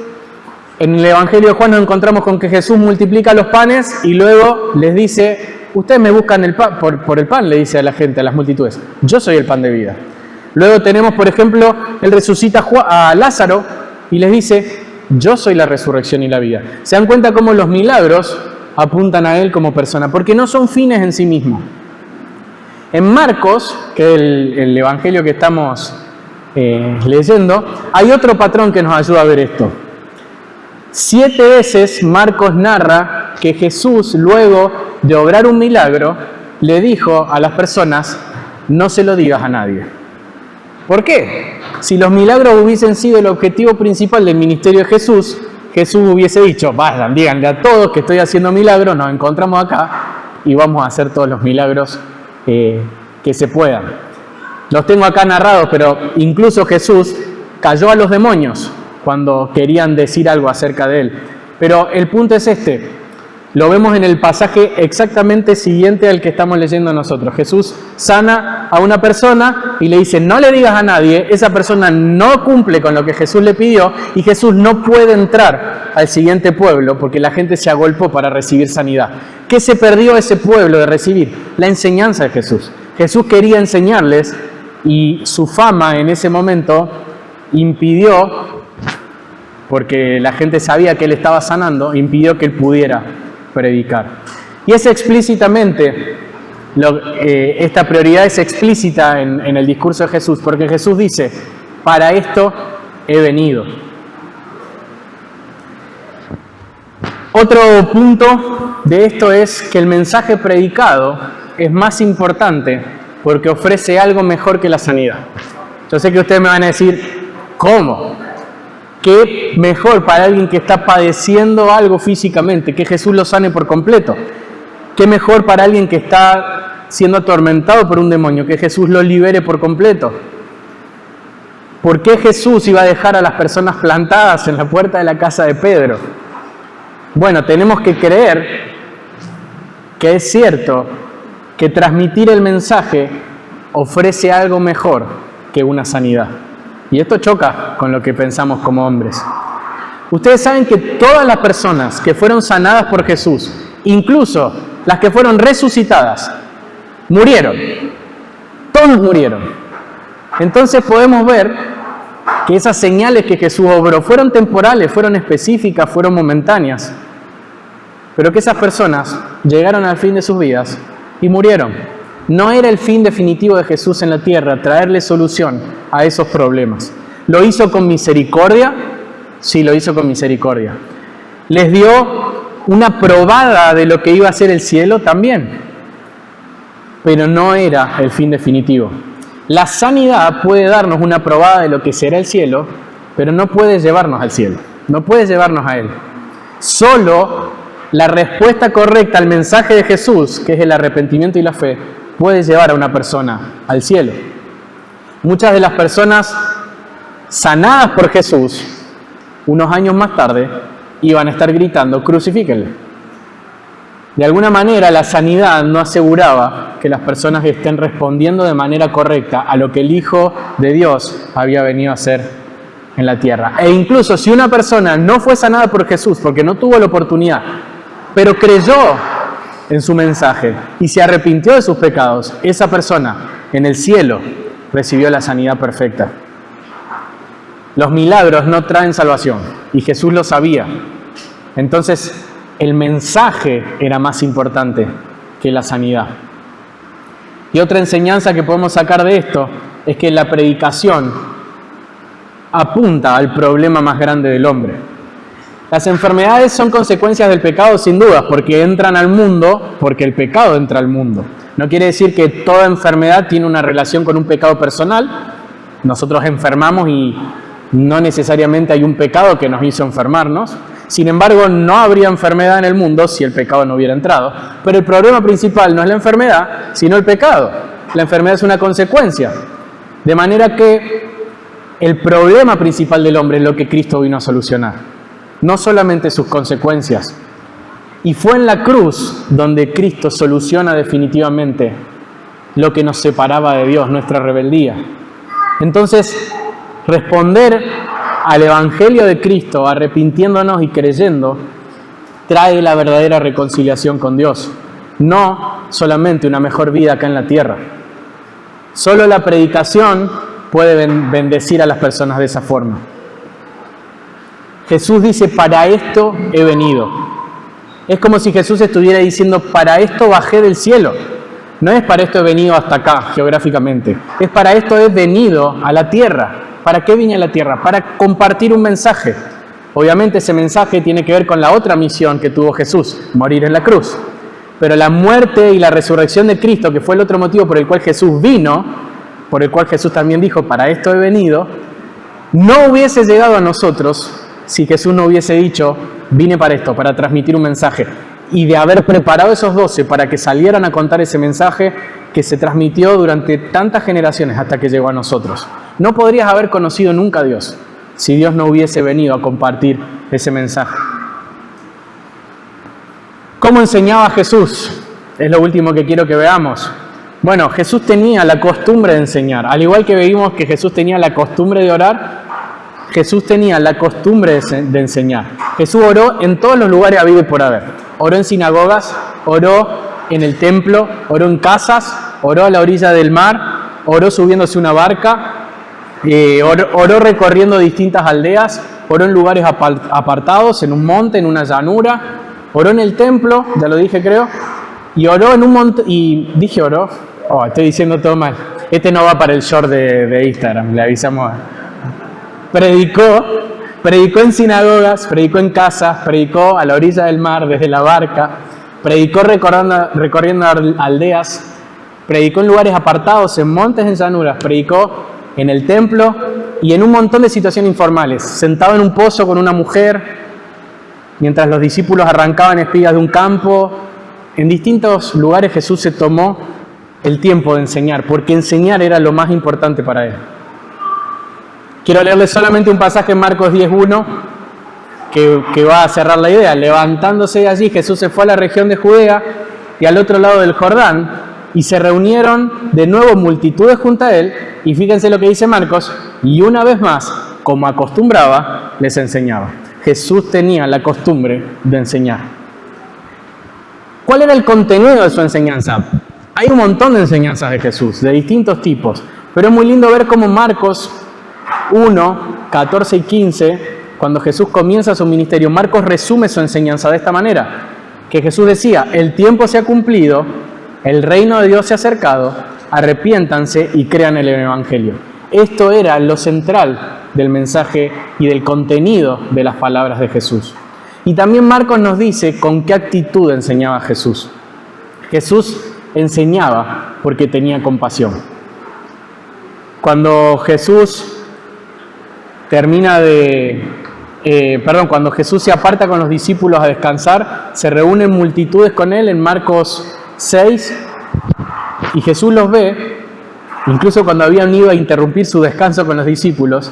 Speaker 1: en el Evangelio de Juan nos encontramos con que Jesús multiplica los panes y luego les dice, ustedes me buscan el pan, por el pan, le dice a la gente, a las multitudes. Yo soy el pan de vida. Luego tenemos, por ejemplo, Él resucita a Lázaro y les dice, yo soy la resurrección y la vida. ¿Se dan cuenta cómo los milagros apuntan a Él como persona? Porque no son fines en sí mismos. En Marcos, que es el evangelio que estamos leyendo, hay otro patrón que nos ayuda a ver esto. 7 veces Marcos narra que Jesús, luego de obrar un milagro, le dijo a las personas, no se lo digas a nadie. ¿Por qué? Si los milagros hubiesen sido el objetivo principal del ministerio de Jesús, Jesús hubiese dicho, vayan, díganle a todos que estoy haciendo milagros, nos encontramos acá y vamos a hacer todos los milagros que se puedan. Los tengo acá narrados, pero incluso Jesús cayó a los demonios cuando querían decir algo acerca de Él. Pero el punto es este, lo vemos en el pasaje exactamente siguiente al que estamos leyendo nosotros. Jesús sana a una persona y le dice, no le digas a nadie, esa persona no cumple con lo que Jesús le pidió y Jesús no puede entrar al siguiente pueblo porque la gente se agolpó para recibir sanidad. ¿Qué se perdió ese pueblo de recibir? La enseñanza de Jesús. Jesús quería enseñarles y su fama en ese momento impidió, porque la gente sabía que Él estaba sanando, impidió que Él pudiera predicar. Y es explícitamente, esta prioridad es explícita en el discurso de Jesús, porque Jesús dice, para esto he venido. Otro punto de esto es que el mensaje predicado es más importante porque ofrece algo mejor que la sanidad. Yo sé que ustedes me van a decir, ¿cómo? ¿Qué mejor para alguien que está padeciendo algo físicamente? Que Jesús lo sane por completo. ¿Qué mejor para alguien que está siendo atormentado por un demonio? Que Jesús lo libere por completo. ¿Por qué Jesús iba a dejar a las personas plantadas en la puerta de la casa de Pedro? Bueno, tenemos que creer que es cierto que transmitir el mensaje ofrece algo mejor que una sanidad. Y esto choca con lo que pensamos como hombres. Ustedes saben que todas las personas que fueron sanadas por Jesús, incluso las que fueron resucitadas, murieron. Todos murieron. Entonces podemos ver que esas señales que Jesús obró fueron temporales, fueron específicas, fueron momentáneas. Pero que esas personas llegaron al fin de sus vidas y murieron. No era el fin definitivo de Jesús en la tierra, traerle solución a esos problemas. ¿Lo hizo con misericordia? Sí, lo hizo con misericordia. ¿Les dio una probada de lo que iba a ser el cielo? También. Pero no era el fin definitivo. La sanidad puede darnos una probada de lo que será el cielo, pero no puede llevarnos al cielo, no puede llevarnos a Él. Solo la respuesta correcta al mensaje de Jesús, que es el arrepentimiento y la fe, puede llevar a una persona al cielo. Muchas de las personas sanadas por Jesús, unos años más tarde, iban a estar gritando, crucifíquenle. De alguna manera, la sanidad no aseguraba que las personas estén respondiendo de manera correcta a lo que el Hijo de Dios había venido a hacer en la tierra. E incluso si una persona no fue sanada por Jesús porque no tuvo la oportunidad, pero creyó en su mensaje y se arrepintió de sus pecados, esa persona en el cielo recibió la sanidad perfecta. Los milagros no traen salvación y Jesús lo sabía. Entonces, el mensaje era más importante que la sanidad. Y otra enseñanza que podemos sacar de esto es que la predicación apunta al problema más grande del hombre. Las enfermedades son consecuencias del pecado sin dudas, porque entran al mundo, porque el pecado entra al mundo. No quiere decir que toda enfermedad tiene una relación con un pecado personal. Nosotros enfermamos y no necesariamente hay un pecado que nos hizo enfermarnos. Sin embargo, no habría enfermedad en el mundo si el pecado no hubiera entrado. Pero el problema principal no es la enfermedad, sino el pecado. La enfermedad es una consecuencia. De manera que el problema principal del hombre es lo que Cristo vino a solucionar. No solamente sus consecuencias. Y fue en la cruz donde Cristo soluciona definitivamente lo que nos separaba de Dios, nuestra rebeldía. Entonces, responder al Evangelio de Cristo, arrepintiéndonos y creyendo, trae la verdadera reconciliación con Dios. No solamente una mejor vida acá en la tierra. Solo la predicación puede bendecir a las personas de esa forma. Jesús dice, para esto he venido. Es como si Jesús estuviera diciendo, para esto bajé del cielo. No es para esto he venido hasta acá, geográficamente. Es para esto he venido a la tierra. ¿Para qué vine a la tierra? Para compartir un mensaje. Obviamente ese mensaje tiene que ver con la otra misión que tuvo Jesús, morir en la cruz. Pero la muerte y la resurrección de Cristo, que fue el otro motivo por el cual Jesús vino, por el cual Jesús también dijo, para esto he venido, no hubiese llegado a nosotros si Jesús no hubiese dicho, vine para esto, para transmitir un mensaje. Y de haber preparado esos 12 para que salieran a contar ese mensaje que se transmitió durante tantas generaciones hasta que llegó a nosotros. No podrías haber conocido nunca a Dios si Dios no hubiese venido a compartir ese mensaje. ¿Cómo enseñaba Jesús? Es lo último que quiero que veamos. Bueno, Jesús tenía la costumbre de enseñar. Al igual que veíamos que Jesús tenía la costumbre de orar, Jesús tenía la costumbre de enseñar. Jesús oró en todos los lugares habidos y por haber. Oró en sinagogas, oró en el templo, oró en casas, oró a la orilla del mar, oró subiéndose una barca, oró recorriendo distintas aldeas, oró en lugares apartados, en un monte, en una llanura, oró en el templo, ya lo dije creo, y oró en un monte, y dije oró, estoy diciendo todo mal, este no va para el short de Instagram, le avisamos. Predicó en sinagogas, predicó en casas, predicó a la orilla del mar desde la barca, predicó recorriendo aldeas, predicó en lugares apartados, en montes, en llanuras, predicó en el templo y en un montón de situaciones informales, sentado en un pozo con una mujer, mientras los discípulos arrancaban espigas de un campo. En distintos lugares Jesús se tomó el tiempo de enseñar, porque enseñar era lo más importante para él. Quiero leerles solamente un pasaje en Marcos 10:1 que va a cerrar la idea. Levantándose de allí, Jesús se fue a la región de Judea y al otro lado del Jordán, y se reunieron de nuevo multitudes junto a él, y fíjense lo que dice Marcos, y una vez más, como acostumbraba, les enseñaba. Jesús tenía la costumbre de enseñar. ¿Cuál era el contenido de su enseñanza? Hay un montón de enseñanzas de Jesús, de distintos tipos, pero es muy lindo ver cómo Marcos 1, 14 y 15, cuando Jesús comienza su ministerio, Marcos resume su enseñanza de esta manera, que Jesús decía, el tiempo se ha cumplido, el reino de Dios se ha acercado, arrepiéntanse y crean en el Evangelio. Esto era lo central del mensaje y del contenido de las palabras de Jesús. Y también Marcos nos dice con qué actitud enseñaba Jesús. Jesús enseñaba porque tenía compasión. cuando Jesús cuando Jesús se aparta con los discípulos a descansar, se reúnen multitudes con él en Marcos 6, y Jesús los ve, incluso cuando habían ido a interrumpir su descanso con los discípulos,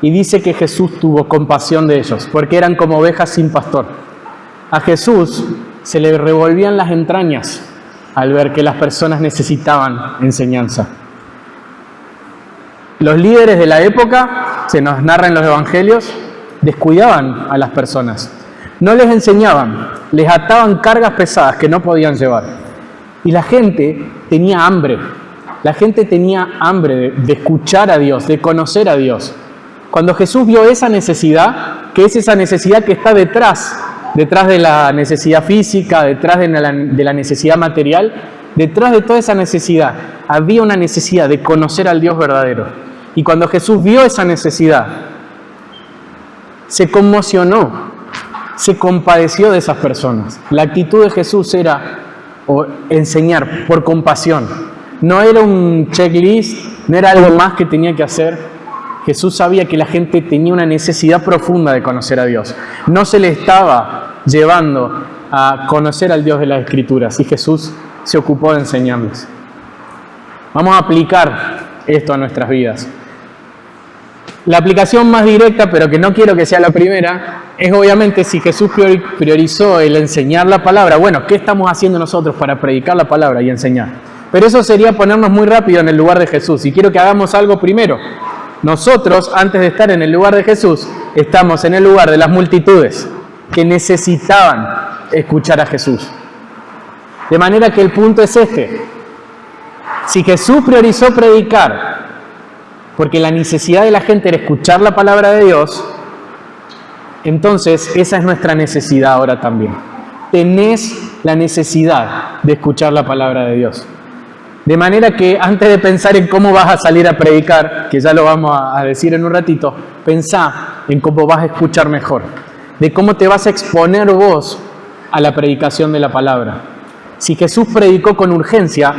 Speaker 1: y dice que Jesús tuvo compasión de ellos, porque eran como ovejas sin pastor. A Jesús se le revolvían las entrañas al ver que las personas necesitaban enseñanza. Los líderes de la época, se nos narra en los evangelios, descuidaban a las personas. No les enseñaban, les ataban cargas pesadas que no podían llevar. Y la gente tenía hambre. La gente tenía hambre de escuchar a Dios, de conocer a Dios. Cuando Jesús vio esa necesidad, que es esa necesidad que está detrás de la necesidad física, detrás de la necesidad material, detrás de toda esa necesidad había una necesidad de conocer al Dios verdadero. Y cuando Jesús vio esa necesidad, se conmocionó, se compadeció de esas personas. La actitud de Jesús era enseñar por compasión. No era un checklist, no era algo más que tenía que hacer. Jesús sabía que la gente tenía una necesidad profunda de conocer a Dios. No se le estaba llevando a conocer al Dios de las Escrituras, y Jesús se ocupó de enseñarles. Vamos a aplicar esto a nuestras vidas. La aplicación más directa, pero que no quiero que sea la primera, es obviamente si Jesús priorizó el enseñar la palabra. Bueno, ¿qué estamos haciendo nosotros para predicar la palabra y enseñar? Pero eso sería ponernos muy rápido en el lugar de Jesús. Y quiero que hagamos algo primero. Nosotros, antes de estar en el lugar de Jesús, estamos en el lugar de las multitudes que necesitaban escuchar a Jesús. De manera que el punto es este. Si Jesús priorizó predicar, porque la necesidad de la gente era escuchar la palabra de Dios, entonces esa es nuestra necesidad ahora también. Tenés la necesidad de escuchar la palabra de Dios. De manera que antes de pensar en cómo vas a salir a predicar, que ya lo vamos a decir en un ratito, pensá en cómo vas a escuchar mejor, de cómo te vas a exponer vos a la predicación de la palabra. Si Jesús predicó con urgencia,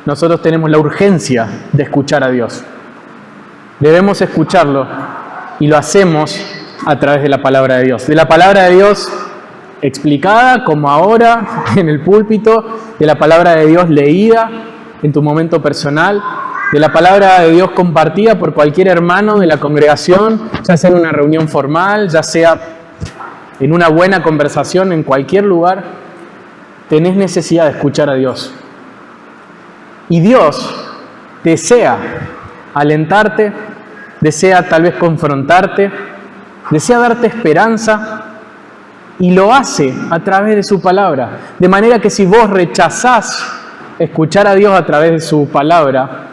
Speaker 1: nosotros tenemos la urgencia de escuchar a Dios. Debemos escucharlo, y lo hacemos a través de la palabra de Dios. De la palabra de Dios explicada, como ahora en el púlpito, de la palabra de Dios leída en tu momento personal, de la palabra de Dios compartida por cualquier hermano de la congregación, ya sea en una reunión formal, ya sea en una buena conversación, en cualquier lugar. Tenés necesidad de escuchar a Dios. Y Dios desea alentarte, desea tal vez confrontarte, desea darte esperanza, y lo hace a través de su palabra. De manera que si vos rechazás escuchar a Dios a través de su palabra,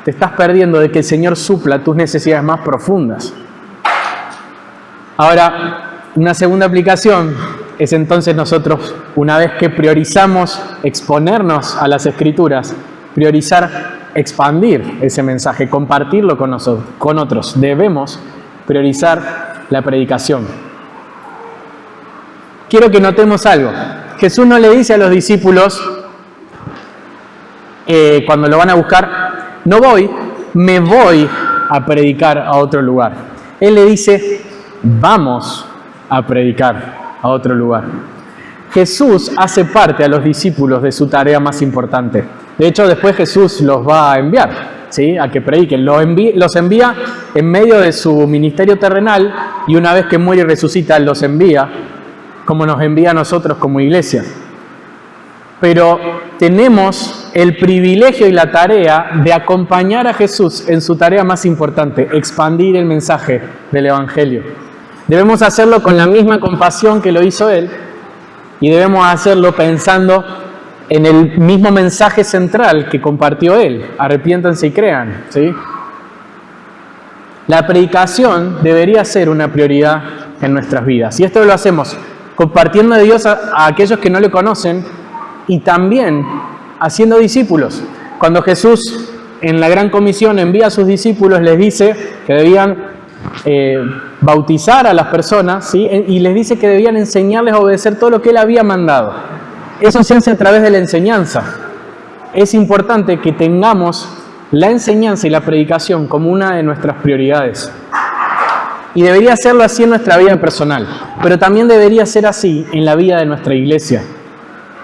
Speaker 1: te estás perdiendo de que el Señor supla tus necesidades más profundas. Ahora, una segunda aplicación es entonces nosotros, una vez que priorizamos exponernos a las Escrituras, priorizar expandir ese mensaje, compartirlo con otros. Debemos priorizar la predicación. Quiero que notemos algo. Jesús no le dice a los discípulos, cuando lo van a buscar, no voy, me voy a predicar a otro lugar. Él le dice, vamos a predicar a otro lugar. Jesús hace parte a los discípulos de su tarea más importante. De hecho, después Jesús los va a enviar, ¿sí?, a que prediquen. Los envía en medio de su ministerio terrenal, y una vez que muere y resucita, los envía, como nos envía a nosotros como iglesia. Pero tenemos el privilegio y la tarea de acompañar a Jesús en su tarea más importante, expandir el mensaje del Evangelio. Debemos hacerlo con la misma compasión que lo hizo Él, y debemos hacerlo pensando en el mismo mensaje central que compartió Él: arrepiéntanse y crean, ¿sí? La predicación debería ser una prioridad en nuestras vidas, y esto lo hacemos compartiendo de Dios a aquellos que no le conocen, y también haciendo discípulos. Cuando Jesús en la Gran Comisión envía a sus discípulos, les dice que debían bautizar a las personas, ¿sí?, y les dice que debían enseñarles a obedecer todo lo que Él había mandado. Eso se hace a través de la enseñanza. Es importante que tengamos la enseñanza y la predicación como una de nuestras prioridades. Y debería serlo así en nuestra vida personal, pero también debería ser así en la vida de nuestra iglesia.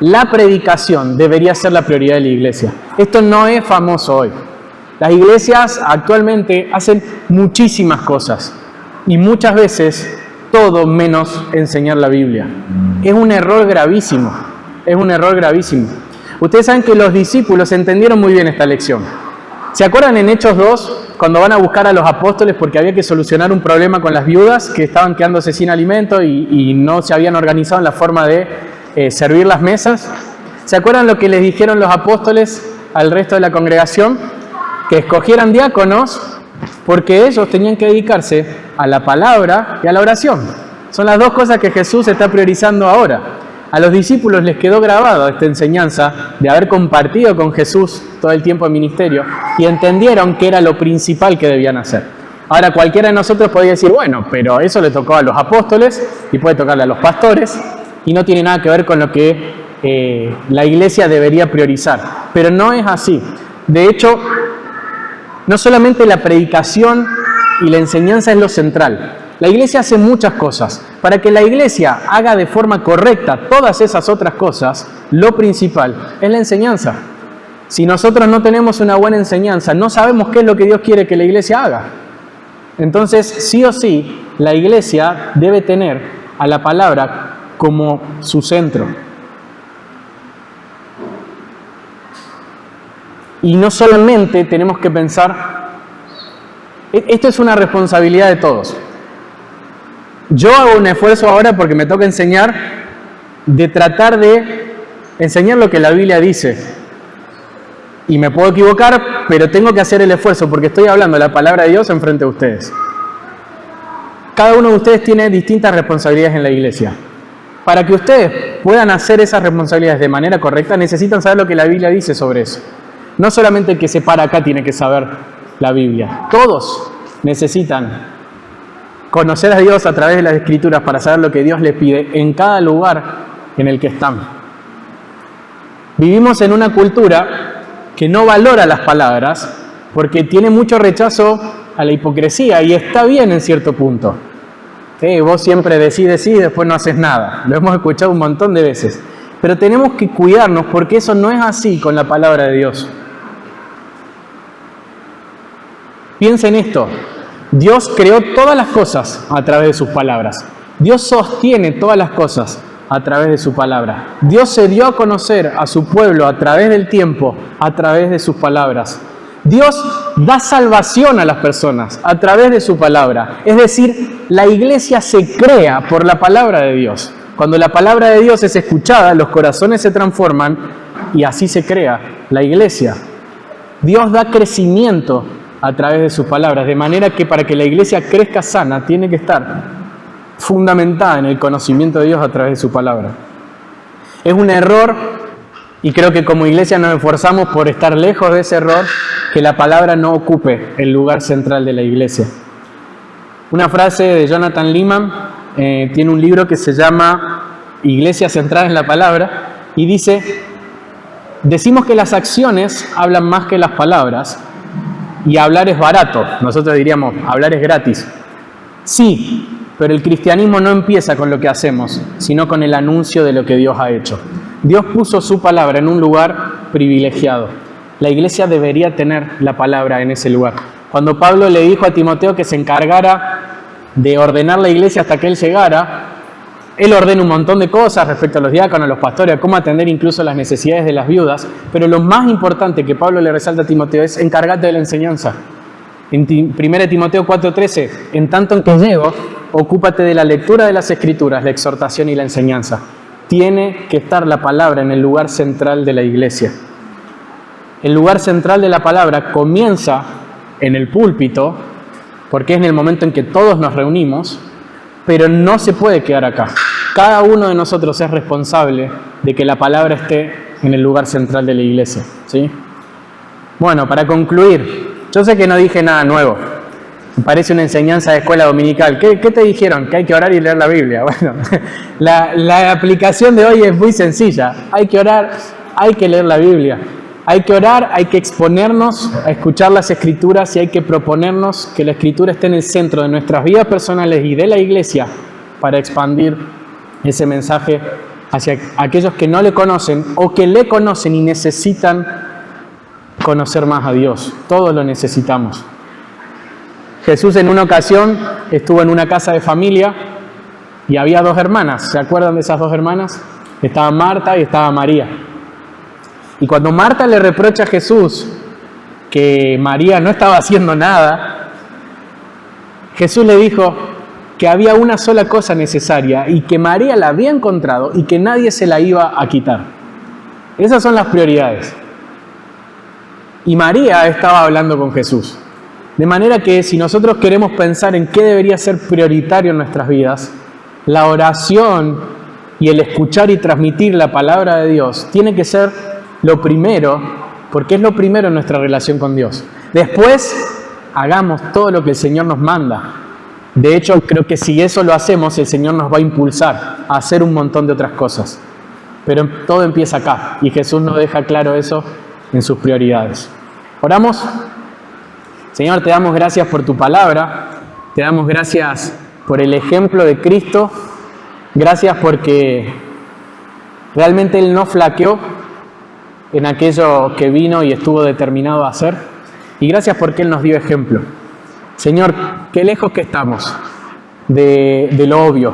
Speaker 1: La predicación debería ser la prioridad de la iglesia. Esto no es famoso hoy. Las iglesias actualmente hacen muchísimas cosas y muchas veces todo menos enseñar la Biblia. Es un error gravísimo, es un error gravísimo. Ustedes saben que los discípulos entendieron muy bien esta lección. ¿Se acuerdan en Hechos 2, cuando van a buscar a los apóstoles porque había que solucionar un problema con las viudas que estaban quedándose sin alimento y no se habían organizado en la forma de servir las mesas? ¿Se acuerdan lo que les dijeron los apóstoles al resto de la congregación? Que escogieran diáconos porque ellos tenían que dedicarse a la palabra y a la oración. Son las dos cosas que Jesús está priorizando ahora. A los discípulos les quedó grabada esta enseñanza de haber compartido con Jesús todo el tiempo de ministerio y entendieron que era lo principal que debían hacer. Ahora cualquiera de nosotros podría decir, bueno, pero eso le tocó a los apóstoles y puede tocarle a los pastores y no tiene nada que ver con lo que la iglesia debería priorizar. Pero no es así. De hecho, no solamente la predicación y la enseñanza es lo central. La iglesia hace muchas cosas. Para que la iglesia haga de forma correcta todas esas otras cosas, lo principal es la enseñanza. Si nosotros no tenemos una buena enseñanza, no sabemos qué es lo que Dios quiere que la iglesia haga. Entonces, sí o sí, la iglesia debe tener a la palabra como su centro. Y no solamente tenemos que pensar, esto es una responsabilidad de todos. Yo hago un esfuerzo ahora porque me toca enseñar, de tratar de enseñar lo que la Biblia dice. Y me puedo equivocar, pero tengo que hacer el esfuerzo porque estoy hablando la palabra de Dios enfrente de ustedes. Cada uno de ustedes tiene distintas responsabilidades en la iglesia. Para que ustedes puedan hacer esas responsabilidades de manera correcta, necesitan saber lo que la Biblia dice sobre eso. No solamente el que se para acá tiene que saber la Biblia. Todos necesitan conocer a Dios a través de las Escrituras para saber lo que Dios les pide en cada lugar en el que están. Vivimos en una cultura que no valora las palabras porque tiene mucho rechazo a la hipocresía y está bien en cierto punto. Vos siempre decís y después no haces nada. Lo hemos escuchado un montón de veces. Pero tenemos que cuidarnos porque eso no es así con la palabra de Dios. Piensen esto. Dios creó todas las cosas a través de sus palabras. Dios sostiene todas las cosas a través de su palabra. Dios se dio a conocer a su pueblo a través del tiempo, a través de sus palabras. Dios da salvación a las personas a través de su palabra. Es decir, la iglesia se crea por la palabra de Dios. Cuando la palabra de Dios es escuchada, los corazones se transforman y así se crea la iglesia. Dios da crecimiento a través de sus palabras, de manera que para que la iglesia crezca sana, tiene que estar fundamentada en el conocimiento de Dios a través de su palabra. Es un error, y creo que como iglesia nos esforzamos por estar lejos de ese error, que la palabra no ocupe el lugar central de la iglesia. Una frase de Jonathan Leeman, tiene un libro que se llama Iglesia centrada en la palabra, y dice, decimos que las acciones hablan más que las palabras, y hablar es barato. Nosotros diríamos, hablar es gratis. Sí, pero el cristianismo no empieza con lo que hacemos, sino con el anuncio de lo que Dios ha hecho. Dios puso su palabra en un lugar privilegiado. La iglesia debería tener la palabra en ese lugar. Cuando Pablo le dijo a Timoteo que se encargara de ordenar la iglesia hasta que él llegara, él ordena un montón de cosas respecto a los diáconos, a los pastores, a cómo atender incluso las necesidades de las viudas, pero lo más importante que Pablo le resalta a Timoteo es encárgate de la enseñanza. En 1 Timoteo 4:13, en tanto en que llego, ocúpate de la lectura de las Escrituras, la exhortación y la enseñanza. Tiene que estar la palabra en el lugar central de la iglesia. El lugar central de la palabra comienza en el púlpito, porque es en el momento en que todos nos reunimos, pero no se puede quedar acá. Cada uno de nosotros es responsable de que la palabra esté en el lugar central de la iglesia, ¿sí? Bueno, para concluir, yo sé que no dije nada nuevo. Me parece una enseñanza de escuela dominical. ¿Qué te dijeron? Que hay que orar y leer la Biblia. Bueno, la aplicación de hoy es muy sencilla. Hay que orar, hay que leer la Biblia. Hay que orar, hay que exponernos a escuchar las Escrituras y hay que proponernos que la Escritura esté en el centro de nuestras vidas personales y de la Iglesia para expandir ese mensaje hacia aquellos que no le conocen o que le conocen y necesitan conocer más a Dios. Todos lo necesitamos. Jesús en una ocasión estuvo en una casa de familia y había 2 hermanas. ¿Se acuerdan de esas 2 hermanas? Estaba Marta y estaba María. Y cuando Marta le reprocha a Jesús que María no estaba haciendo nada, Jesús le dijo que había una sola cosa necesaria y que María la había encontrado y que nadie se la iba a quitar. Esas son las prioridades. Y María estaba hablando con Jesús. De manera que si nosotros queremos pensar en qué debería ser prioritario en nuestras vidas, la oración y el escuchar y transmitir la palabra de Dios tiene que ser lo primero, porque es lo primero en nuestra relación con Dios. Después, hagamos todo lo que el Señor nos manda. De hecho, creo que si eso lo hacemos, el Señor nos va a impulsar a hacer un montón de otras cosas. Pero todo empieza acá, y Jesús nos deja claro eso en sus prioridades. ¿Oramos? Señor, te damos gracias por tu palabra, te damos gracias por el ejemplo de Cristo, gracias porque realmente Él no flaqueó en aquello que vino y estuvo determinado a hacer, y gracias porque Él nos dio ejemplo. Señor, qué lejos que estamos de lo obvio,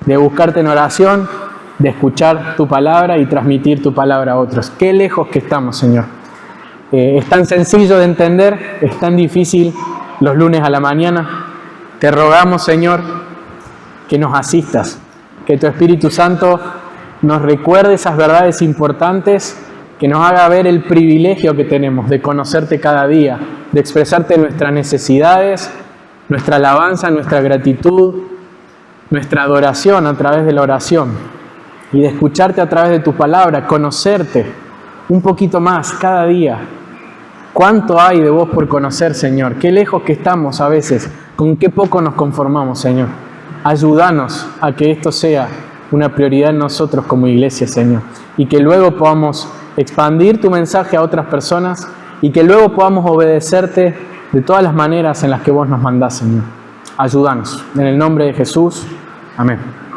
Speaker 1: de buscarte en oración, de escuchar tu palabra y transmitir tu palabra a otros. Qué lejos que estamos, Señor. Es tan sencillo de entender, es tan difícil los lunes a la mañana. Te rogamos, Señor, que nos asistas, que tu Espíritu Santo nos recuerde esas verdades importantes, que nos haga ver el privilegio que tenemos de conocerte cada día, de expresarte nuestras necesidades, nuestra alabanza, nuestra gratitud, nuestra adoración a través de la oración y de escucharte a través de tu palabra, conocerte un poquito más cada día. ¿Cuánto hay de vos por conocer, Señor? Qué lejos que estamos a veces, con qué poco nos conformamos, Señor. Ayúdanos a que esto sea una prioridad en nosotros como iglesia, Señor, y que luego podamos expandir tu mensaje a otras personas y que luego podamos obedecerte de todas las maneras en las que vos nos mandás, Señor. Ayúdanos. En el nombre de Jesús. Amén.